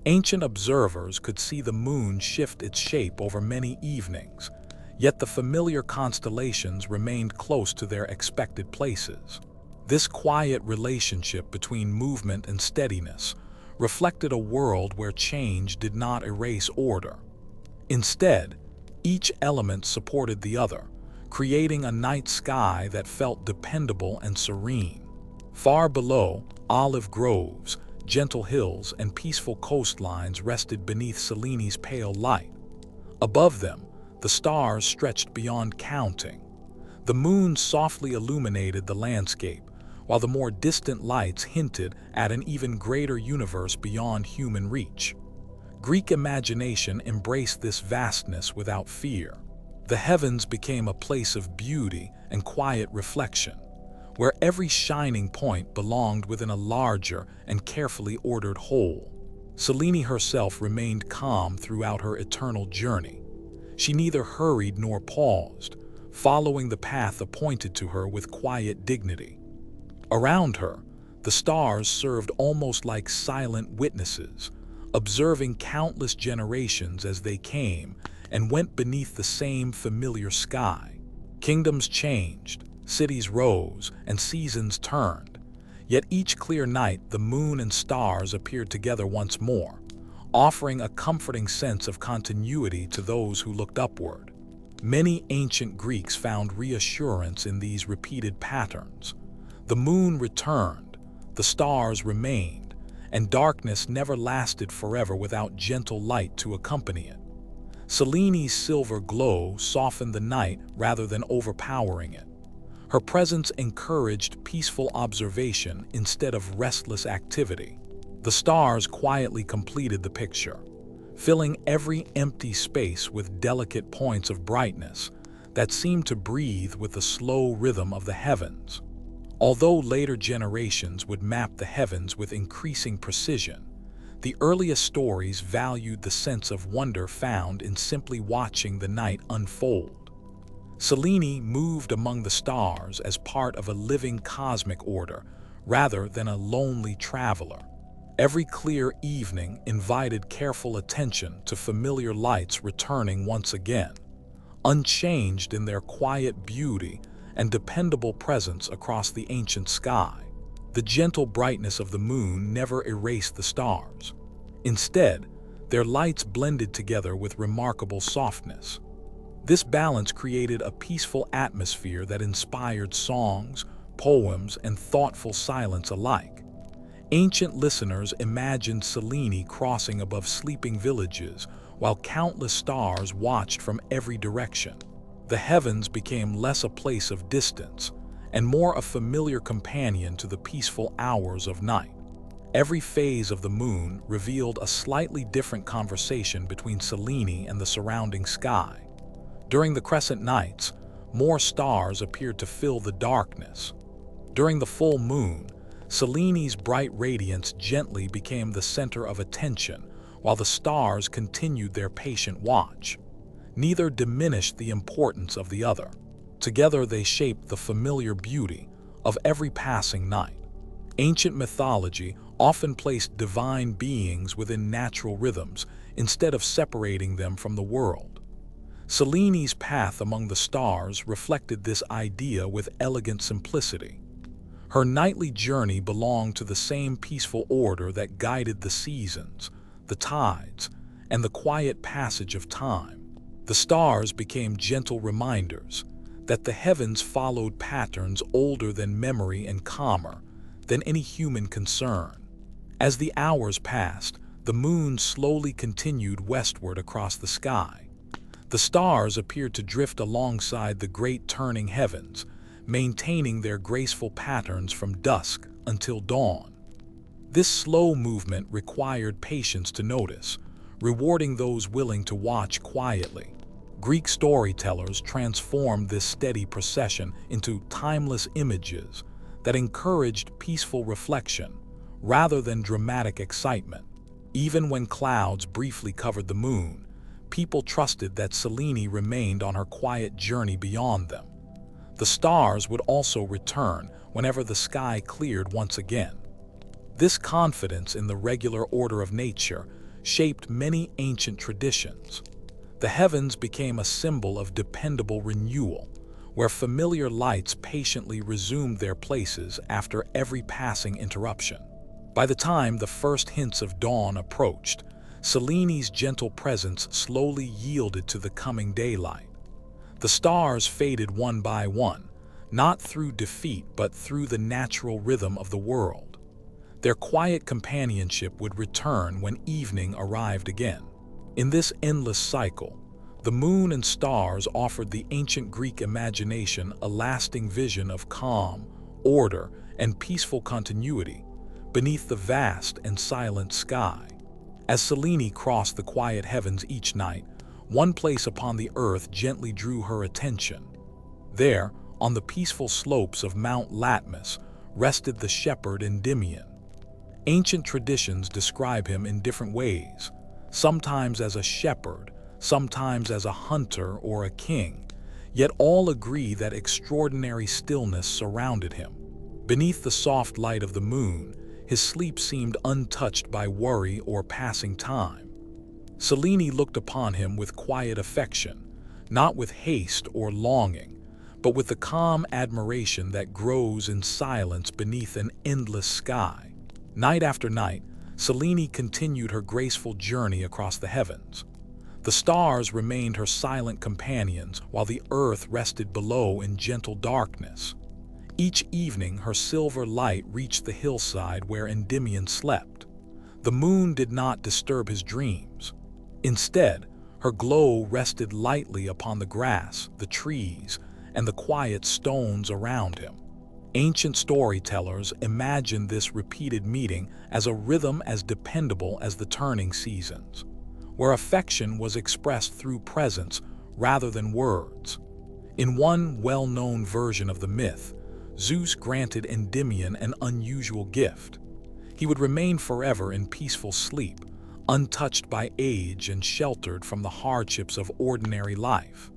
Ancient observers could see the moon shift its shape over many evenings, yet the familiar constellations remained close to their expected places. This quiet relationship between movement and steadiness reflected a world where change did not erase order. Instead, each element supported the other, creating a night sky that felt dependable and serene. Far below, olive groves, gentle hills, and peaceful coastlines rested beneath Selene's pale light. Above them, the stars stretched beyond counting. The moon softly illuminated the landscape, while the more distant lights hinted at an even greater universe beyond human reach. Greek imagination embraced this vastness without fear. The heavens became a place of beauty and quiet reflection, where every shining point belonged within a larger and carefully ordered whole. Selene herself remained calm throughout her eternal journey. She neither hurried nor paused, following the path appointed to her with quiet dignity. Around her, The stars served almost like silent witnesses, observing countless generations as they came and went beneath the same familiar sky. Kingdoms changed, cities rose, and seasons turned. Yet each clear night, the moon and stars appeared together once more, offering a comforting sense of continuity to those who looked upward. Many ancient Greeks found reassurance in these repeated patterns. The moon returned, the stars remained, and darkness never lasted forever without gentle light to accompany it. Selene's silver glow softened the night rather than overpowering it. Her presence encouraged peaceful observation instead of restless activity. The stars quietly completed the picture, filling every empty space with delicate points of brightness that seemed to breathe with the slow rhythm of the heavens. Although later generations would map the heavens with increasing precision, the earliest stories valued the sense of wonder found in simply watching the night unfold. Selene moved among the stars as part of a living cosmic order rather than a lonely traveler. Every clear evening invited careful attention to familiar lights returning once again, unchanged in their quiet beauty and dependable presence across the ancient sky. The gentle brightness of the moon never erased the stars. Instead, their lights blended together with remarkable softness. This balance created a peaceful atmosphere that inspired songs, poems, and thoughtful silence alike. Ancient listeners imagined Selene crossing above sleeping villages while countless stars watched from every direction. The heavens became less a place of distance and more a familiar companion to the peaceful hours of night. Every phase of the moon revealed a slightly different conversation between Selene and the surrounding sky. During the crescent nights, more stars appeared to fill the darkness. During the full moon, Selene's bright radiance gently became the center of attention, while the stars continued their patient watch. Neither diminished the importance of the other. Together they shaped the familiar beauty of every passing night. Ancient mythology often placed divine beings within natural rhythms instead of separating them from the world. Selene's path among the stars reflected this idea with elegant simplicity. Her nightly journey belonged to the same peaceful order that guided the seasons, the tides, and the quiet passage of time. The stars became gentle reminders that the heavens followed patterns older than memory and calmer than any human concern. As the hours passed, the moon slowly continued westward across the sky. The stars appeared to drift alongside the great turning heavens, maintaining their graceful patterns from dusk until dawn. This slow movement required patience to notice, rewarding those willing to watch quietly. Greek storytellers transformed this steady procession into timeless images that encouraged peaceful reflection rather than dramatic excitement. Even when clouds briefly covered the moon, people trusted that Selene remained on her quiet journey beyond them. The stars would also return whenever the sky cleared once again. This confidence in the regular order of nature shaped many ancient traditions. The heavens became a symbol of dependable renewal, where familiar lights patiently resumed their places after every passing interruption. By the time the first hints of dawn approached, Selene's gentle presence slowly yielded to the coming daylight. The stars faded one by one, not through defeat but through the natural rhythm of the world. Their quiet companionship would return when evening arrived again. In this endless cycle, the moon and stars offered the ancient Greek imagination a lasting vision of calm, order, and peaceful continuity beneath the vast and silent sky. As Selene crossed the quiet heavens each night, one place upon the earth gently drew her attention. There, on the peaceful slopes of Mount Latmus, rested the shepherd Endymion. Ancient traditions describe him in different ways, sometimes as a shepherd, sometimes as a hunter or a king, yet all agree that extraordinary stillness surrounded him. Beneath the soft light of the moon, his sleep seemed untouched by worry or passing time. Selene looked upon him with quiet affection, not with haste or longing, but with the calm admiration that grows in silence beneath an endless sky. Night after night, Selene continued her graceful journey across the heavens. The stars remained her silent companions while the earth rested below in gentle darkness. Each evening, her silver light reached the hillside where Endymion slept. The moon did not disturb his dreams. Instead, her glow rested lightly upon the grass, the trees, and the quiet stones around him. Ancient storytellers imagined this repeated meeting as a rhythm as dependable as the turning seasons, where affection was expressed through presence rather than words. In one well-known version of the myth, Zeus granted Endymion an unusual gift. He would remain forever in peaceful sleep, untouched by age and sheltered from the hardships of ordinary life.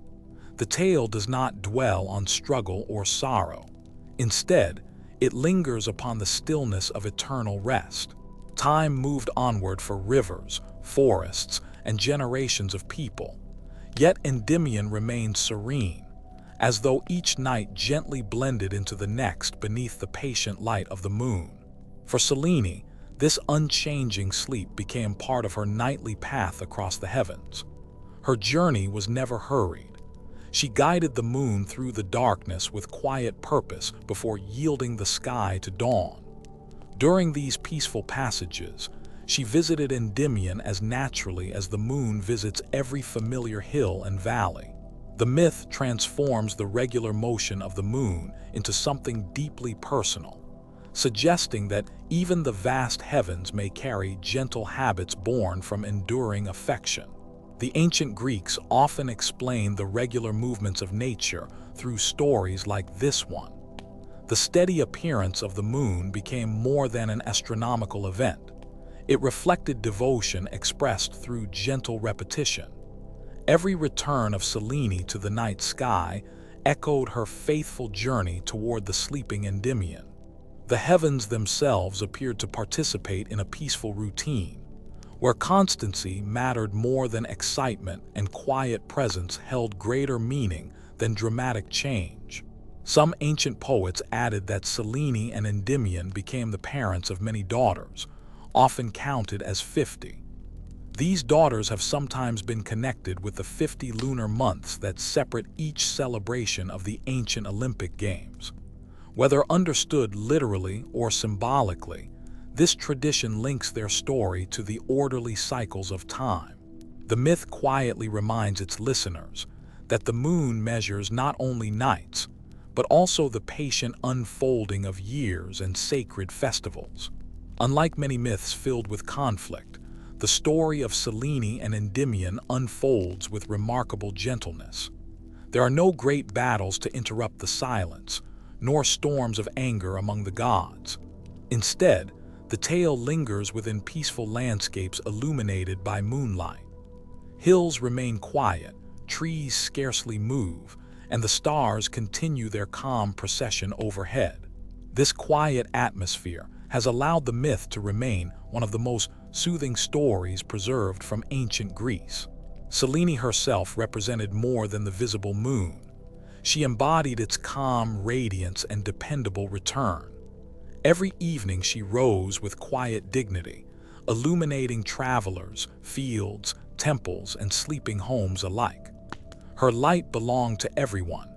The tale does not dwell on struggle or sorrow. Instead, it lingers upon the stillness of eternal rest. Time moved onward for rivers, forests, and generations of people. Yet Endymion remained serene, as though each night gently blended into the next beneath the patient light of the moon. For Selene, this unchanging sleep became part of her nightly path across the heavens. Her journey was never hurried. She guided the moon through the darkness with quiet purpose before yielding the sky to dawn. During these peaceful passages, she visited Endymion as naturally as the moon visits every familiar hill and valley. The myth transforms the regular motion of the moon into something deeply personal, suggesting that even the vast heavens may carry gentle habits born from enduring affection. The ancient Greeks often explained the regular movements of nature through stories like this one. The steady appearance of the moon became more than an astronomical event. It reflected devotion expressed through gentle repetition. Every return of Selene to the night sky echoed her faithful journey toward the sleeping Endymion. The heavens themselves appeared to participate in a peaceful routine, where constancy mattered more than excitement and quiet presence held greater meaning than dramatic change. Some ancient poets added that Selene and Endymion became the parents of many daughters, often counted as 50. These daughters have sometimes been connected with the 50 lunar months that separate each celebration of the ancient Olympic Games. Whether understood literally or symbolically, this tradition links their story to the orderly cycles of time. The myth quietly reminds its listeners that the moon measures not only nights, but also the patient unfolding of years and sacred festivals. Unlike many myths filled with conflict, the story of Selene and Endymion unfolds with remarkable gentleness. There are no great battles to interrupt the silence, nor storms of anger among the gods. Instead, the tale lingers within peaceful landscapes illuminated by moonlight. Hills remain quiet, trees scarcely move, and the stars continue their calm procession overhead. This quiet atmosphere has allowed the myth to remain one of the most soothing stories preserved from ancient Greece. Selene herself represented more than the visible moon. She embodied its calm radiance and dependable return. Every evening she rose with quiet dignity, illuminating travelers, fields, temples, and sleeping homes alike. Her light belonged to everyone,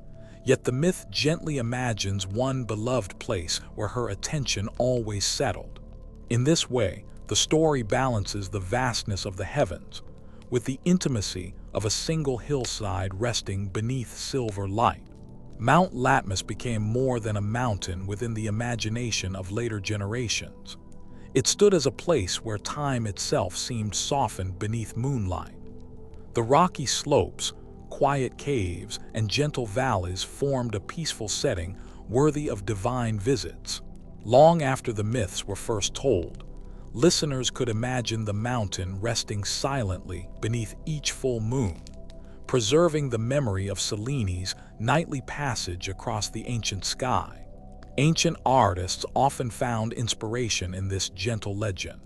yet the myth gently imagines one beloved place where her attention always settled. In this way, the story balances the vastness of the heavens with the intimacy of a single hillside resting beneath silver light. Mount Latmus became more than a mountain within the imagination of later generations. It stood as a place where time itself seemed softened beneath moonlight. The rocky slopes, quiet caves, and gentle valleys formed a peaceful setting worthy of divine visits. Long after the myths were first told, listeners could imagine the mountain resting silently beneath each full moon, preserving the memory of Selene's nightly passage across the ancient sky. Ancient artists often found inspiration in this gentle legend.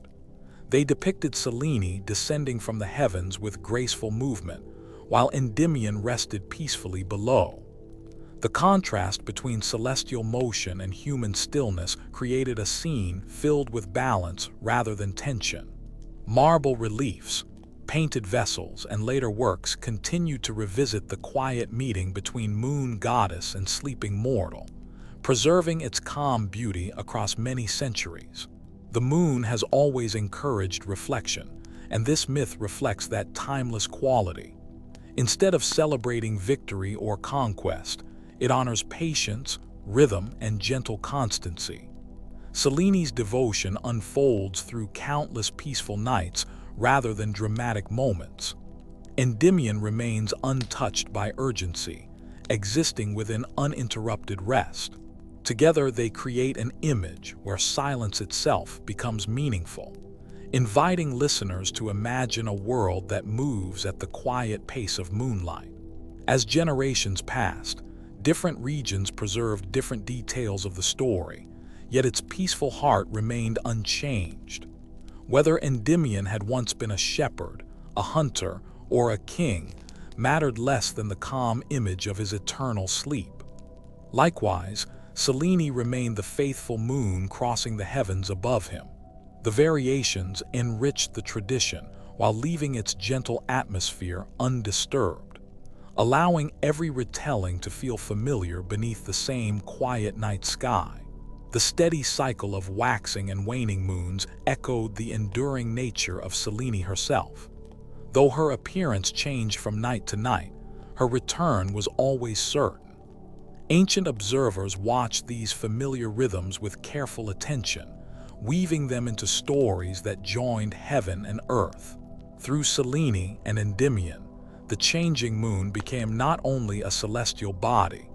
They depicted Selene descending from the heavens with graceful movement, while Endymion rested peacefully below. The contrast between celestial motion and human stillness created a scene filled with balance rather than tension. Marble reliefs, painted vessels, and later works continued to revisit the quiet meeting between moon goddess and sleeping mortal, preserving its calm beauty across many centuries. The moon has always encouraged reflection, and this myth reflects that timeless quality. Instead of celebrating victory or conquest, it honors patience, rhythm, and gentle constancy. Selene's devotion unfolds through countless peaceful nights rather than dramatic moments. Endymion remains untouched by urgency, existing within uninterrupted rest. Together they create an image where silence itself becomes meaningful, inviting listeners to imagine a world that moves at the quiet pace of moonlight. As generations passed, different regions preserved different details of the story, yet its peaceful heart remained unchanged. Whether Endymion had once been a shepherd, a hunter, or a king mattered less than the calm image of his eternal sleep. Likewise, Selene remained the faithful moon crossing the heavens above him. The variations enriched the tradition while leaving its gentle atmosphere undisturbed, allowing every retelling to feel familiar beneath the same quiet night sky. The steady cycle of waxing and waning moons echoed the enduring nature of Selene herself. Though her appearance changed from night to night, her return was always certain. Ancient observers watched these familiar rhythms with careful attention, weaving them into stories that joined heaven and earth. Through Selene and Endymion, the changing moon became not only a celestial body,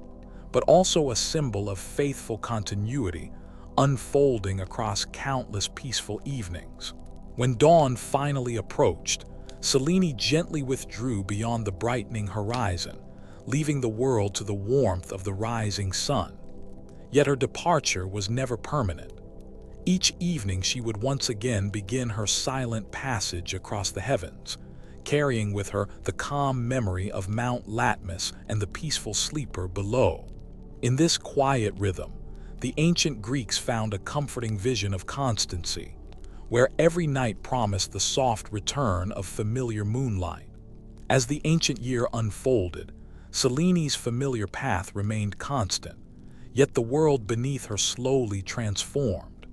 but also a symbol of faithful continuity, unfolding across countless peaceful evenings. When dawn finally approached, Selene gently withdrew beyond the brightening horizon, leaving the world to the warmth of the rising sun. Yet her departure was never permanent. Each evening she would once again begin her silent passage across the heavens, carrying with her the calm memory of Mount Latmus and the peaceful sleeper below. In this quiet rhythm, the ancient Greeks found a comforting vision of constancy, where every night promised the soft return of familiar moonlight. As the ancient year unfolded, Selene's familiar path remained constant, yet the world beneath her slowly transformed.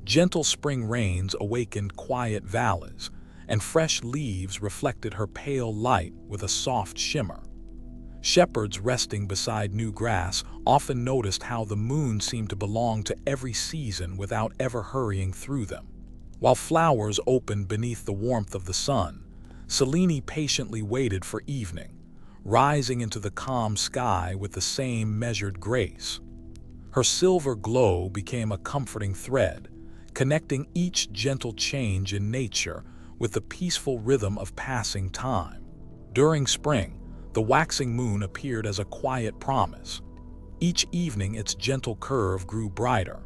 Gentle spring rains awakened quiet valleys, and fresh leaves reflected her pale light with a soft shimmer. Shepherds resting beside new grass often noticed how the moon seemed to belong to every season without ever hurrying through them. While flowers opened beneath the warmth of the sun, Selene patiently waited for evening, rising into the calm sky with the same measured grace. Her silver glow became a comforting thread, connecting each gentle change in nature with the peaceful rhythm of passing time. During spring, the waxing moon appeared as a quiet promise. Each evening its gentle curve grew brighter,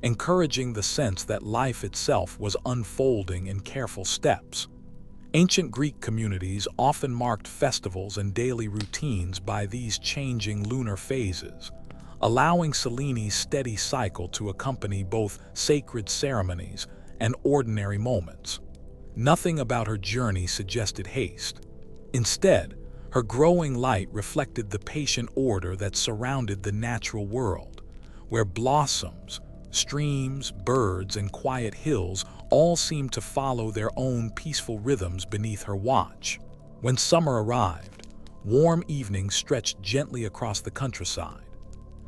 encouraging the sense that life itself was unfolding in careful steps. Ancient Greek communities often marked festivals and daily routines by these changing lunar phases, allowing Selene's steady cycle to accompany both sacred ceremonies and ordinary moments. Nothing about her journey suggested haste. Instead, her growing light reflected the patient order that surrounded the natural world, where blossoms, streams, birds, and quiet hills all seemed to follow their own peaceful rhythms beneath her watch. When summer arrived, warm evenings stretched gently across the countryside.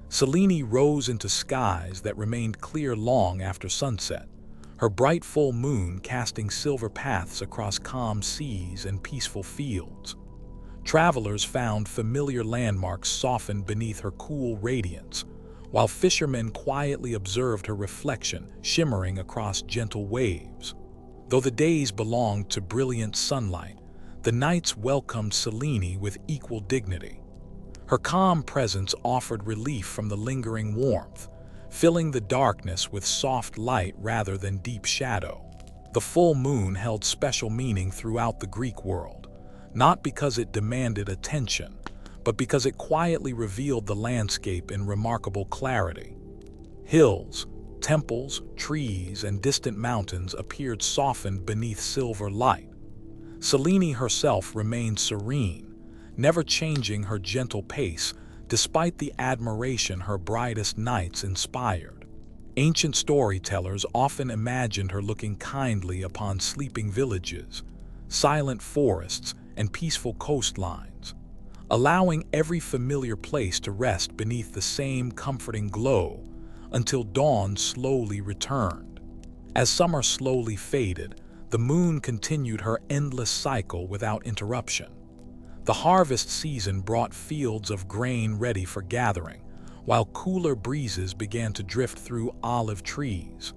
Selene rose into skies that remained clear long after sunset, her bright full moon casting silver paths across calm seas and peaceful fields. Travelers found familiar landmarks softened beneath her cool radiance, while fishermen quietly observed her reflection shimmering across gentle waves. Though the days belonged to brilliant sunlight, the nights welcomed Selene with equal dignity. Her calm presence offered relief from the lingering warmth, filling the darkness with soft light rather than deep shadow. The full moon held special meaning throughout the Greek world, not because it demanded attention, but because it quietly revealed the landscape in remarkable clarity. Hills, temples, trees, and distant mountains appeared softened beneath silver light. Selene herself remained serene, never changing her gentle pace despite the admiration her brightest nights inspired. Ancient storytellers often imagined her looking kindly upon sleeping villages, silent forests, and peaceful coastlines, allowing every familiar place to rest beneath the same comforting glow until dawn slowly returned. As summer slowly faded, the moon continued her endless cycle without interruption. The harvest season brought fields of grain ready for gathering, while cooler breezes began to drift through olive trees.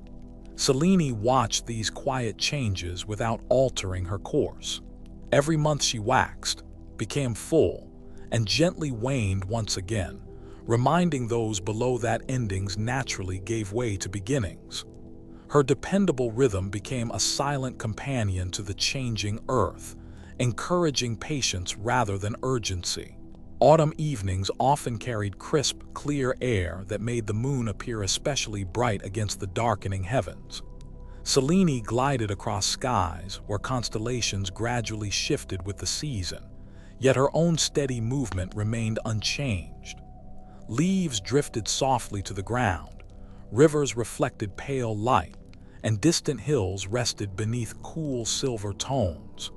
Selene watched these quiet changes without altering her course. Every month she waxed, became full, and gently waned once again, reminding those below that endings naturally gave way to beginnings. Her dependable rhythm became a silent companion to the changing earth, encouraging patience rather than urgency. Autumn evenings often carried crisp, clear air that made the moon appear especially bright against the darkening heavens. Selene glided across skies where constellations gradually shifted with the season, yet her own steady movement remained unchanged. Leaves drifted softly to the ground, rivers reflected pale light, and distant hills rested beneath cool silver tones.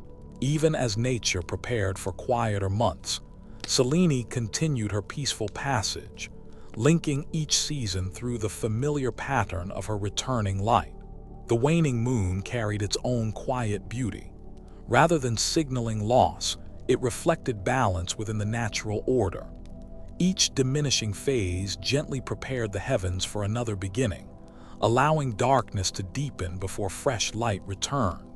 Even as nature prepared for quieter months, Selene continued her peaceful passage, linking each season through the familiar pattern of her returning light. The waning moon carried its own quiet beauty. Rather than signaling loss, it reflected balance within the natural order. Each diminishing phase gently prepared the heavens for another beginning, allowing darkness to deepen before fresh light returned.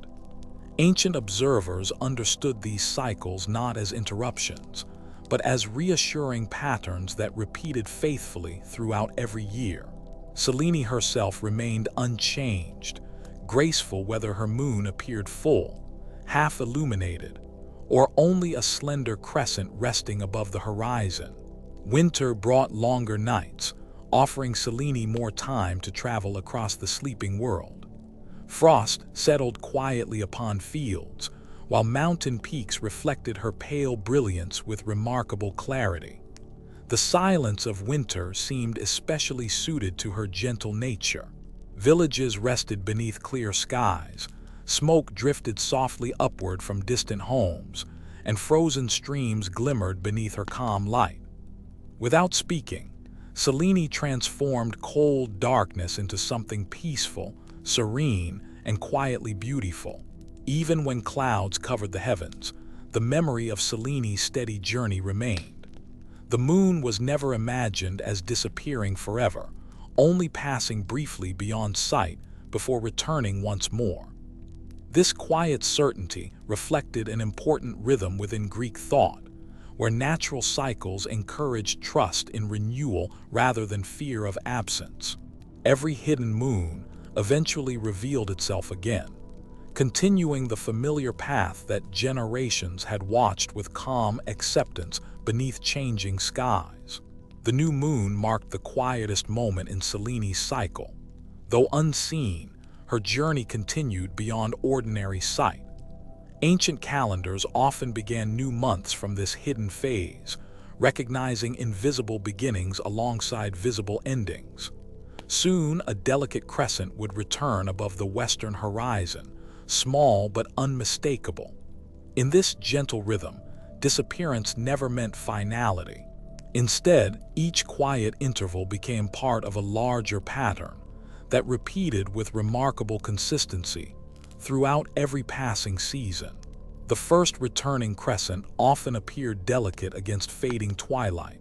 Ancient observers understood these cycles not as interruptions, but as reassuring patterns that repeated faithfully throughout every year. Selene herself remained unchanged, graceful whether her moon appeared full, half illuminated, or only a slender crescent resting above the horizon. Winter brought longer nights, offering Selene more time to travel across the sleeping world. Frost settled quietly upon fields, while mountain peaks reflected her pale brilliance with remarkable clarity. The silence of winter seemed especially suited to her gentle nature. Villages rested beneath clear skies, smoke drifted softly upward from distant homes, and frozen streams glimmered beneath her calm light. Without speaking, Selene transformed cold darkness into something peaceful, serene, and quietly beautiful. Even when clouds covered the heavens, the memory of Selene's steady journey remained. The moon was never imagined as disappearing forever, only passing briefly beyond sight before returning once more. This quiet certainty reflected an important rhythm within Greek thought, where natural cycles encouraged trust in renewal rather than fear of absence. Every hidden moon eventually revealed itself again, continuing the familiar path that generations had watched with calm acceptance beneath changing skies. The new moon marked the quietest moment in Selene's cycle. Though unseen, her journey continued beyond ordinary sight. Ancient calendars often began new months from this hidden phase, recognizing invisible beginnings alongside visible endings. Soon, a delicate crescent would return above the western horizon, small but unmistakable. In this gentle rhythm, disappearance never meant finality. Instead, each quiet interval became part of a larger pattern that repeated with remarkable consistency throughout every passing season. The first returning crescent often appeared delicate against fading twilight,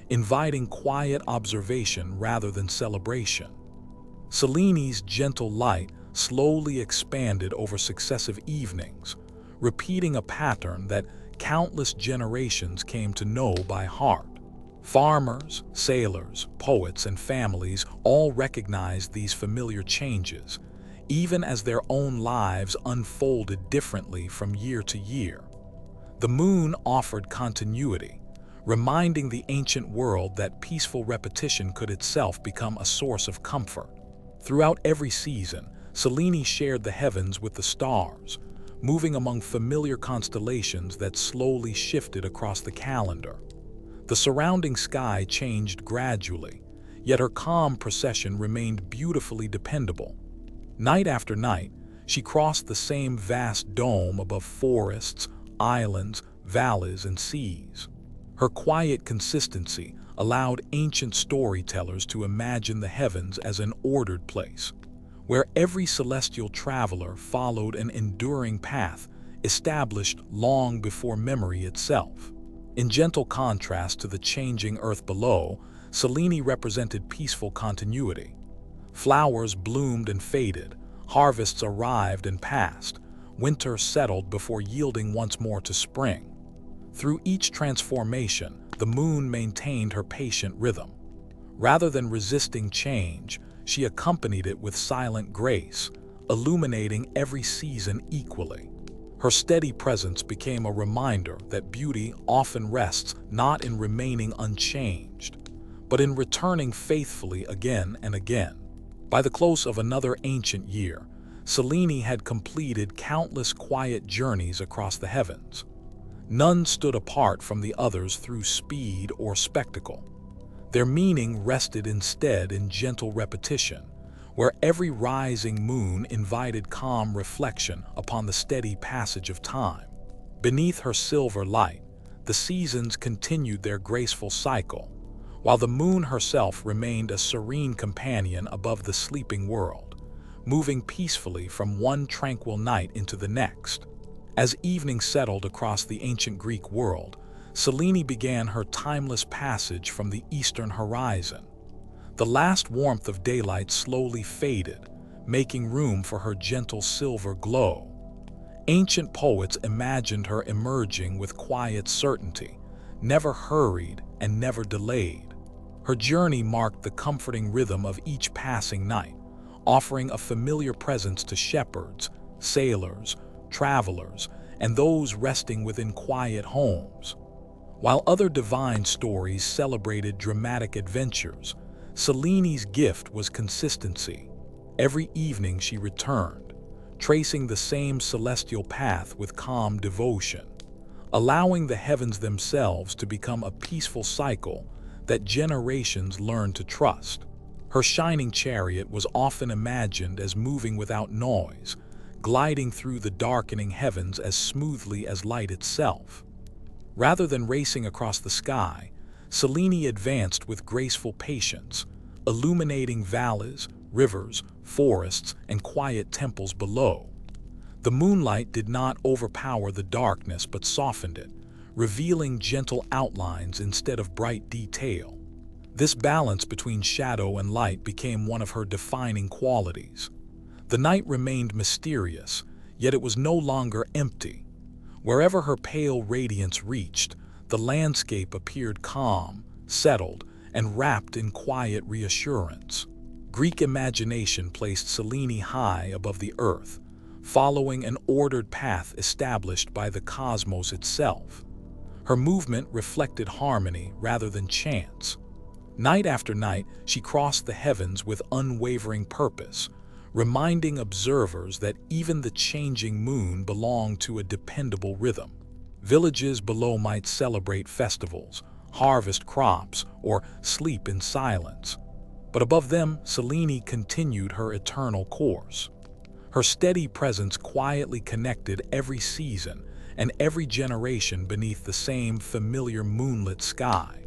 inviting quiet observation rather than celebration. Selene's gentle light slowly expanded over successive evenings, repeating a pattern that countless generations came to know by heart. Farmers, sailors, poets, and families all recognized these familiar changes, even as their own lives unfolded differently from year to year. The moon offered continuity, reminding the ancient world that peaceful repetition could itself become a source of comfort. Throughout every season, Selene shared the heavens with the stars, moving among familiar constellations that slowly shifted across the calendar. The surrounding sky changed gradually, yet her calm procession remained beautifully dependable. Night after night, she crossed the same vast dome above forests, islands, valleys, and seas. Her quiet consistency allowed ancient storytellers to imagine the heavens as an ordered place, where every celestial traveler followed an enduring path established long before memory itself. In gentle contrast to the changing earth below, Selene represented peaceful continuity. Flowers bloomed and faded, harvests arrived and passed, winter settled before yielding once more to spring. Through each transformation, the moon maintained her patient rhythm. Rather than resisting change, she accompanied it with silent grace, illuminating every season equally. Her steady presence became a reminder that beauty often rests not in remaining unchanged, but in returning faithfully again and again. By the close of another ancient year, Selene had completed countless quiet journeys across the heavens. None stood apart from the others through speed or spectacle. Their meaning rested instead in gentle repetition, where every rising moon invited calm reflection upon the steady passage of time. Beneath her silver light, the seasons continued their graceful cycle, while the moon herself remained a serene companion above the sleeping world, moving peacefully from one tranquil night into the next. As evening settled across the ancient Greek world, Selene began her timeless passage from the eastern horizon. The last warmth of daylight slowly faded, making room for her gentle silver glow. Ancient poets imagined her emerging with quiet certainty, never hurried and never delayed. Her journey marked the comforting rhythm of each passing night, offering a familiar presence to shepherds, sailors, travelers, and those resting within quiet homes. While other divine stories celebrated dramatic adventures, Selene's gift was consistency. Every evening she returned, tracing the same celestial path with calm devotion, allowing the heavens themselves to become a peaceful cycle that generations learned to trust. Her shining chariot was often imagined as moving without noise, gliding through the darkening heavens as smoothly as light itself. Rather than racing across the sky, Selene advanced with graceful patience, illuminating valleys, rivers, forests, and quiet temples below. The moonlight did not overpower the darkness but softened it, revealing gentle outlines instead of bright detail. This balance between shadow and light became one of her defining qualities. The night remained mysterious, yet it was no longer empty. Wherever her pale radiance reached, the landscape appeared calm, settled, and wrapped in quiet reassurance. Greek imagination placed Selene high above the earth, following an ordered path established by the cosmos itself. Her movement reflected harmony rather than chance. Night after night, she crossed the heavens with unwavering purpose, reminding observers that even the changing moon belonged to a dependable rhythm. Villages below might celebrate festivals, harvest crops, or sleep in silence. But above them, Selene continued her eternal course. Her steady presence quietly connected every season and every generation beneath the same familiar moonlit sky.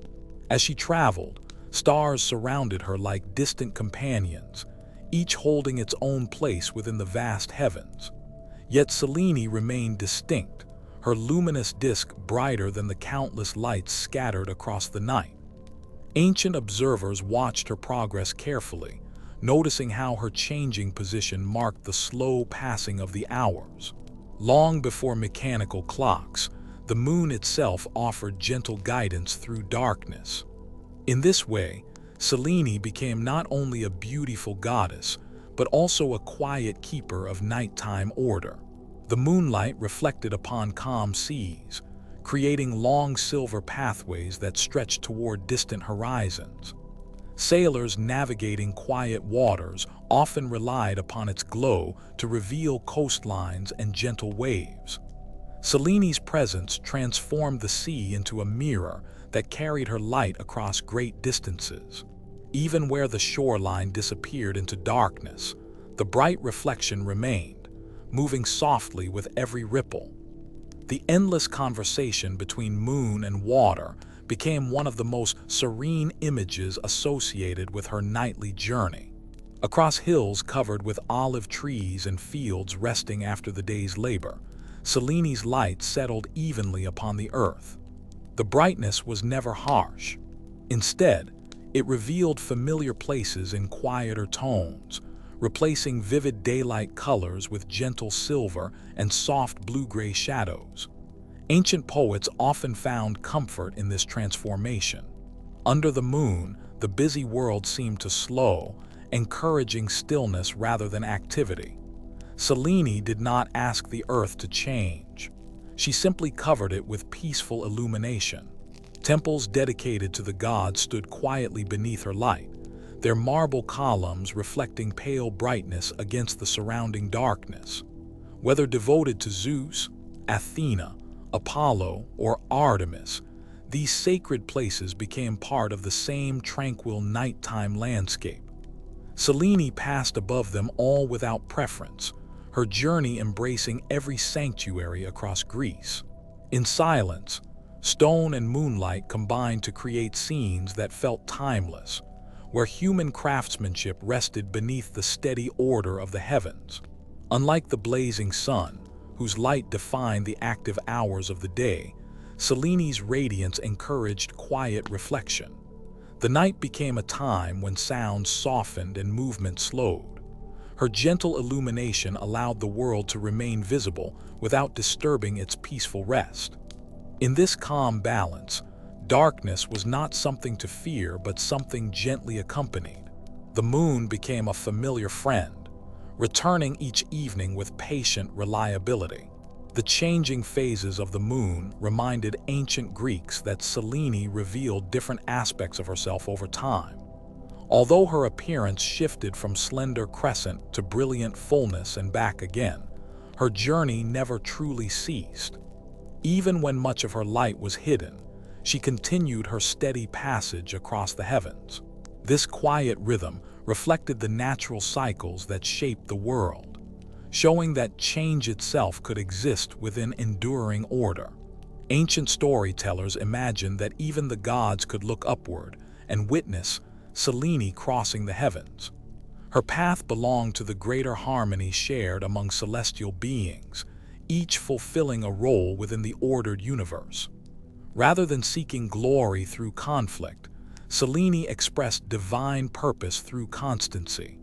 As she traveled, stars surrounded her like distant companions, each holding its own place within the vast heavens. Yet Selene remained distinct, her luminous disk brighter than the countless lights scattered across the night. Ancient observers watched her progress carefully, noticing how her changing position marked the slow passing of the hours. Long before mechanical clocks, the moon itself offered gentle guidance through darkness. In this way, Selene became not only a beautiful goddess, but also a quiet keeper of nighttime order. The moonlight reflected upon calm seas, creating long silver pathways that stretched toward distant horizons. Sailors navigating quiet waters often relied upon its glow to reveal coastlines and gentle waves. Selene's presence transformed the sea into a mirror that carried her light across great distances. Even where the shoreline disappeared into darkness, the bright reflection remained, moving softly with every ripple. The endless conversation between moon and water became one of the most serene images associated with her nightly journey. Across hills covered with olive trees and fields resting after the day's labor, Selene's light settled evenly upon the earth. The brightness was never harsh. Instead, it revealed familiar places in quieter tones, replacing vivid daylight colors with gentle silver and soft blue-gray shadows. Ancient poets often found comfort in this transformation. Under the moon, the busy world seemed to slow, encouraging stillness rather than activity. Selene did not ask the earth to change. She simply covered it with peaceful illumination. Temples dedicated to the gods stood quietly beneath her light, their marble columns reflecting pale brightness against the surrounding darkness. Whether devoted to Zeus, Athena, Apollo, or Artemis, these sacred places became part of the same tranquil nighttime landscape. Selene passed above them all without preference, her journey embracing every sanctuary across Greece. In silence, stone and moonlight combined to create scenes that felt timeless, where human craftsmanship rested beneath the steady order of the heavens. Unlike the blazing sun, whose light defined the active hours of the day, Selene's radiance encouraged quiet reflection. The night became a time when sounds softened and movement slowed. Her gentle illumination allowed the world to remain visible without disturbing its peaceful rest. In this calm balance, darkness was not something to fear but something gently accompanied. The moon became a familiar friend, returning each evening with patient reliability. The changing phases of the moon reminded ancient Greeks that Selene revealed different aspects of herself over time. Although her appearance shifted from slender crescent to brilliant fullness and back again, her journey never truly ceased. Even when much of her light was hidden, she continued her steady passage across the heavens. This quiet rhythm reflected the natural cycles that shaped the world, showing that change itself could exist within enduring order. Ancient storytellers imagined that even the gods could look upward and witness Selene crossing the heavens. Her path belonged to the greater harmony shared among celestial beings, each fulfilling a role within the ordered universe. Rather than seeking glory through conflict, Selene expressed divine purpose through constancy.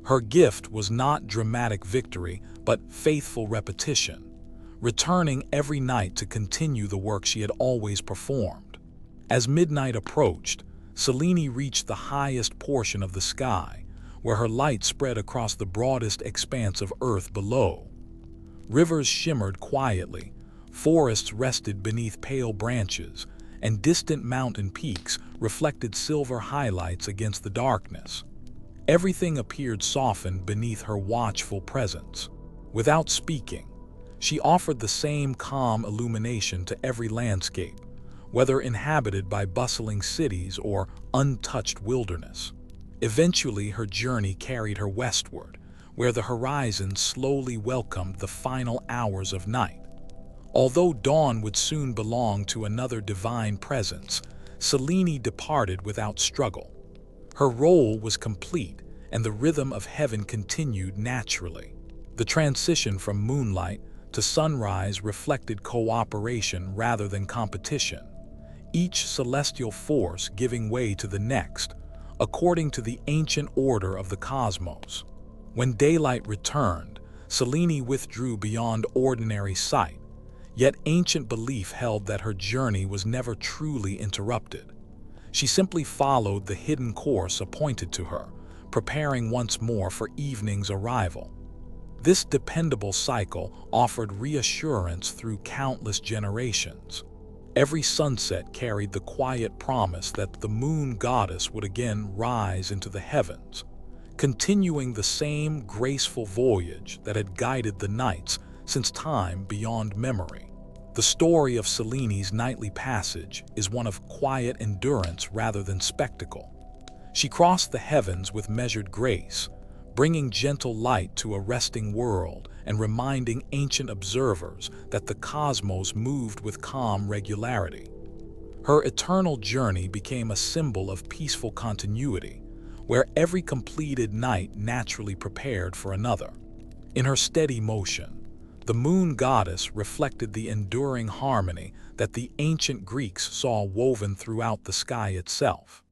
Her gift was not dramatic victory, but faithful repetition, returning every night to continue the work she had always performed. As midnight approached, Selene reached the highest portion of the sky, where her light spread across the broadest expanse of earth below. Rivers shimmered quietly, forests rested beneath pale branches, and distant mountain peaks reflected silver highlights against the darkness. Everything appeared softened beneath her watchful presence. Without speaking, she offered the same calm illumination to every landscape, whether inhabited by bustling cities or untouched wilderness. Eventually, her journey carried her westward, where the horizon slowly welcomed the final hours of night. Although dawn would soon belong to another divine presence, Selene departed without struggle. Her role was complete, and the rhythm of heaven continued naturally. The transition from moonlight to sunrise reflected cooperation rather than competition, each celestial force giving way to the next, according to the ancient order of the cosmos. When daylight returned, Selene withdrew beyond ordinary sight, yet ancient belief held that her journey was never truly interrupted. She simply followed the hidden course appointed to her, preparing once more for evening's arrival. This dependable cycle offered reassurance through countless generations. Every sunset carried the quiet promise that the moon goddess would again rise into the heavens, continuing the same graceful voyage that had guided the nights since time beyond memory. The story of Selene's nightly passage is one of quiet endurance rather than spectacle. She crossed the heavens with measured grace, bringing gentle light to a resting world and reminding ancient observers that the cosmos moved with calm regularity. Her eternal journey became a symbol of peaceful continuity, where every completed night naturally prepared for another. In her steady motion, the moon goddess reflected the enduring harmony that the ancient Greeks saw woven throughout the sky itself.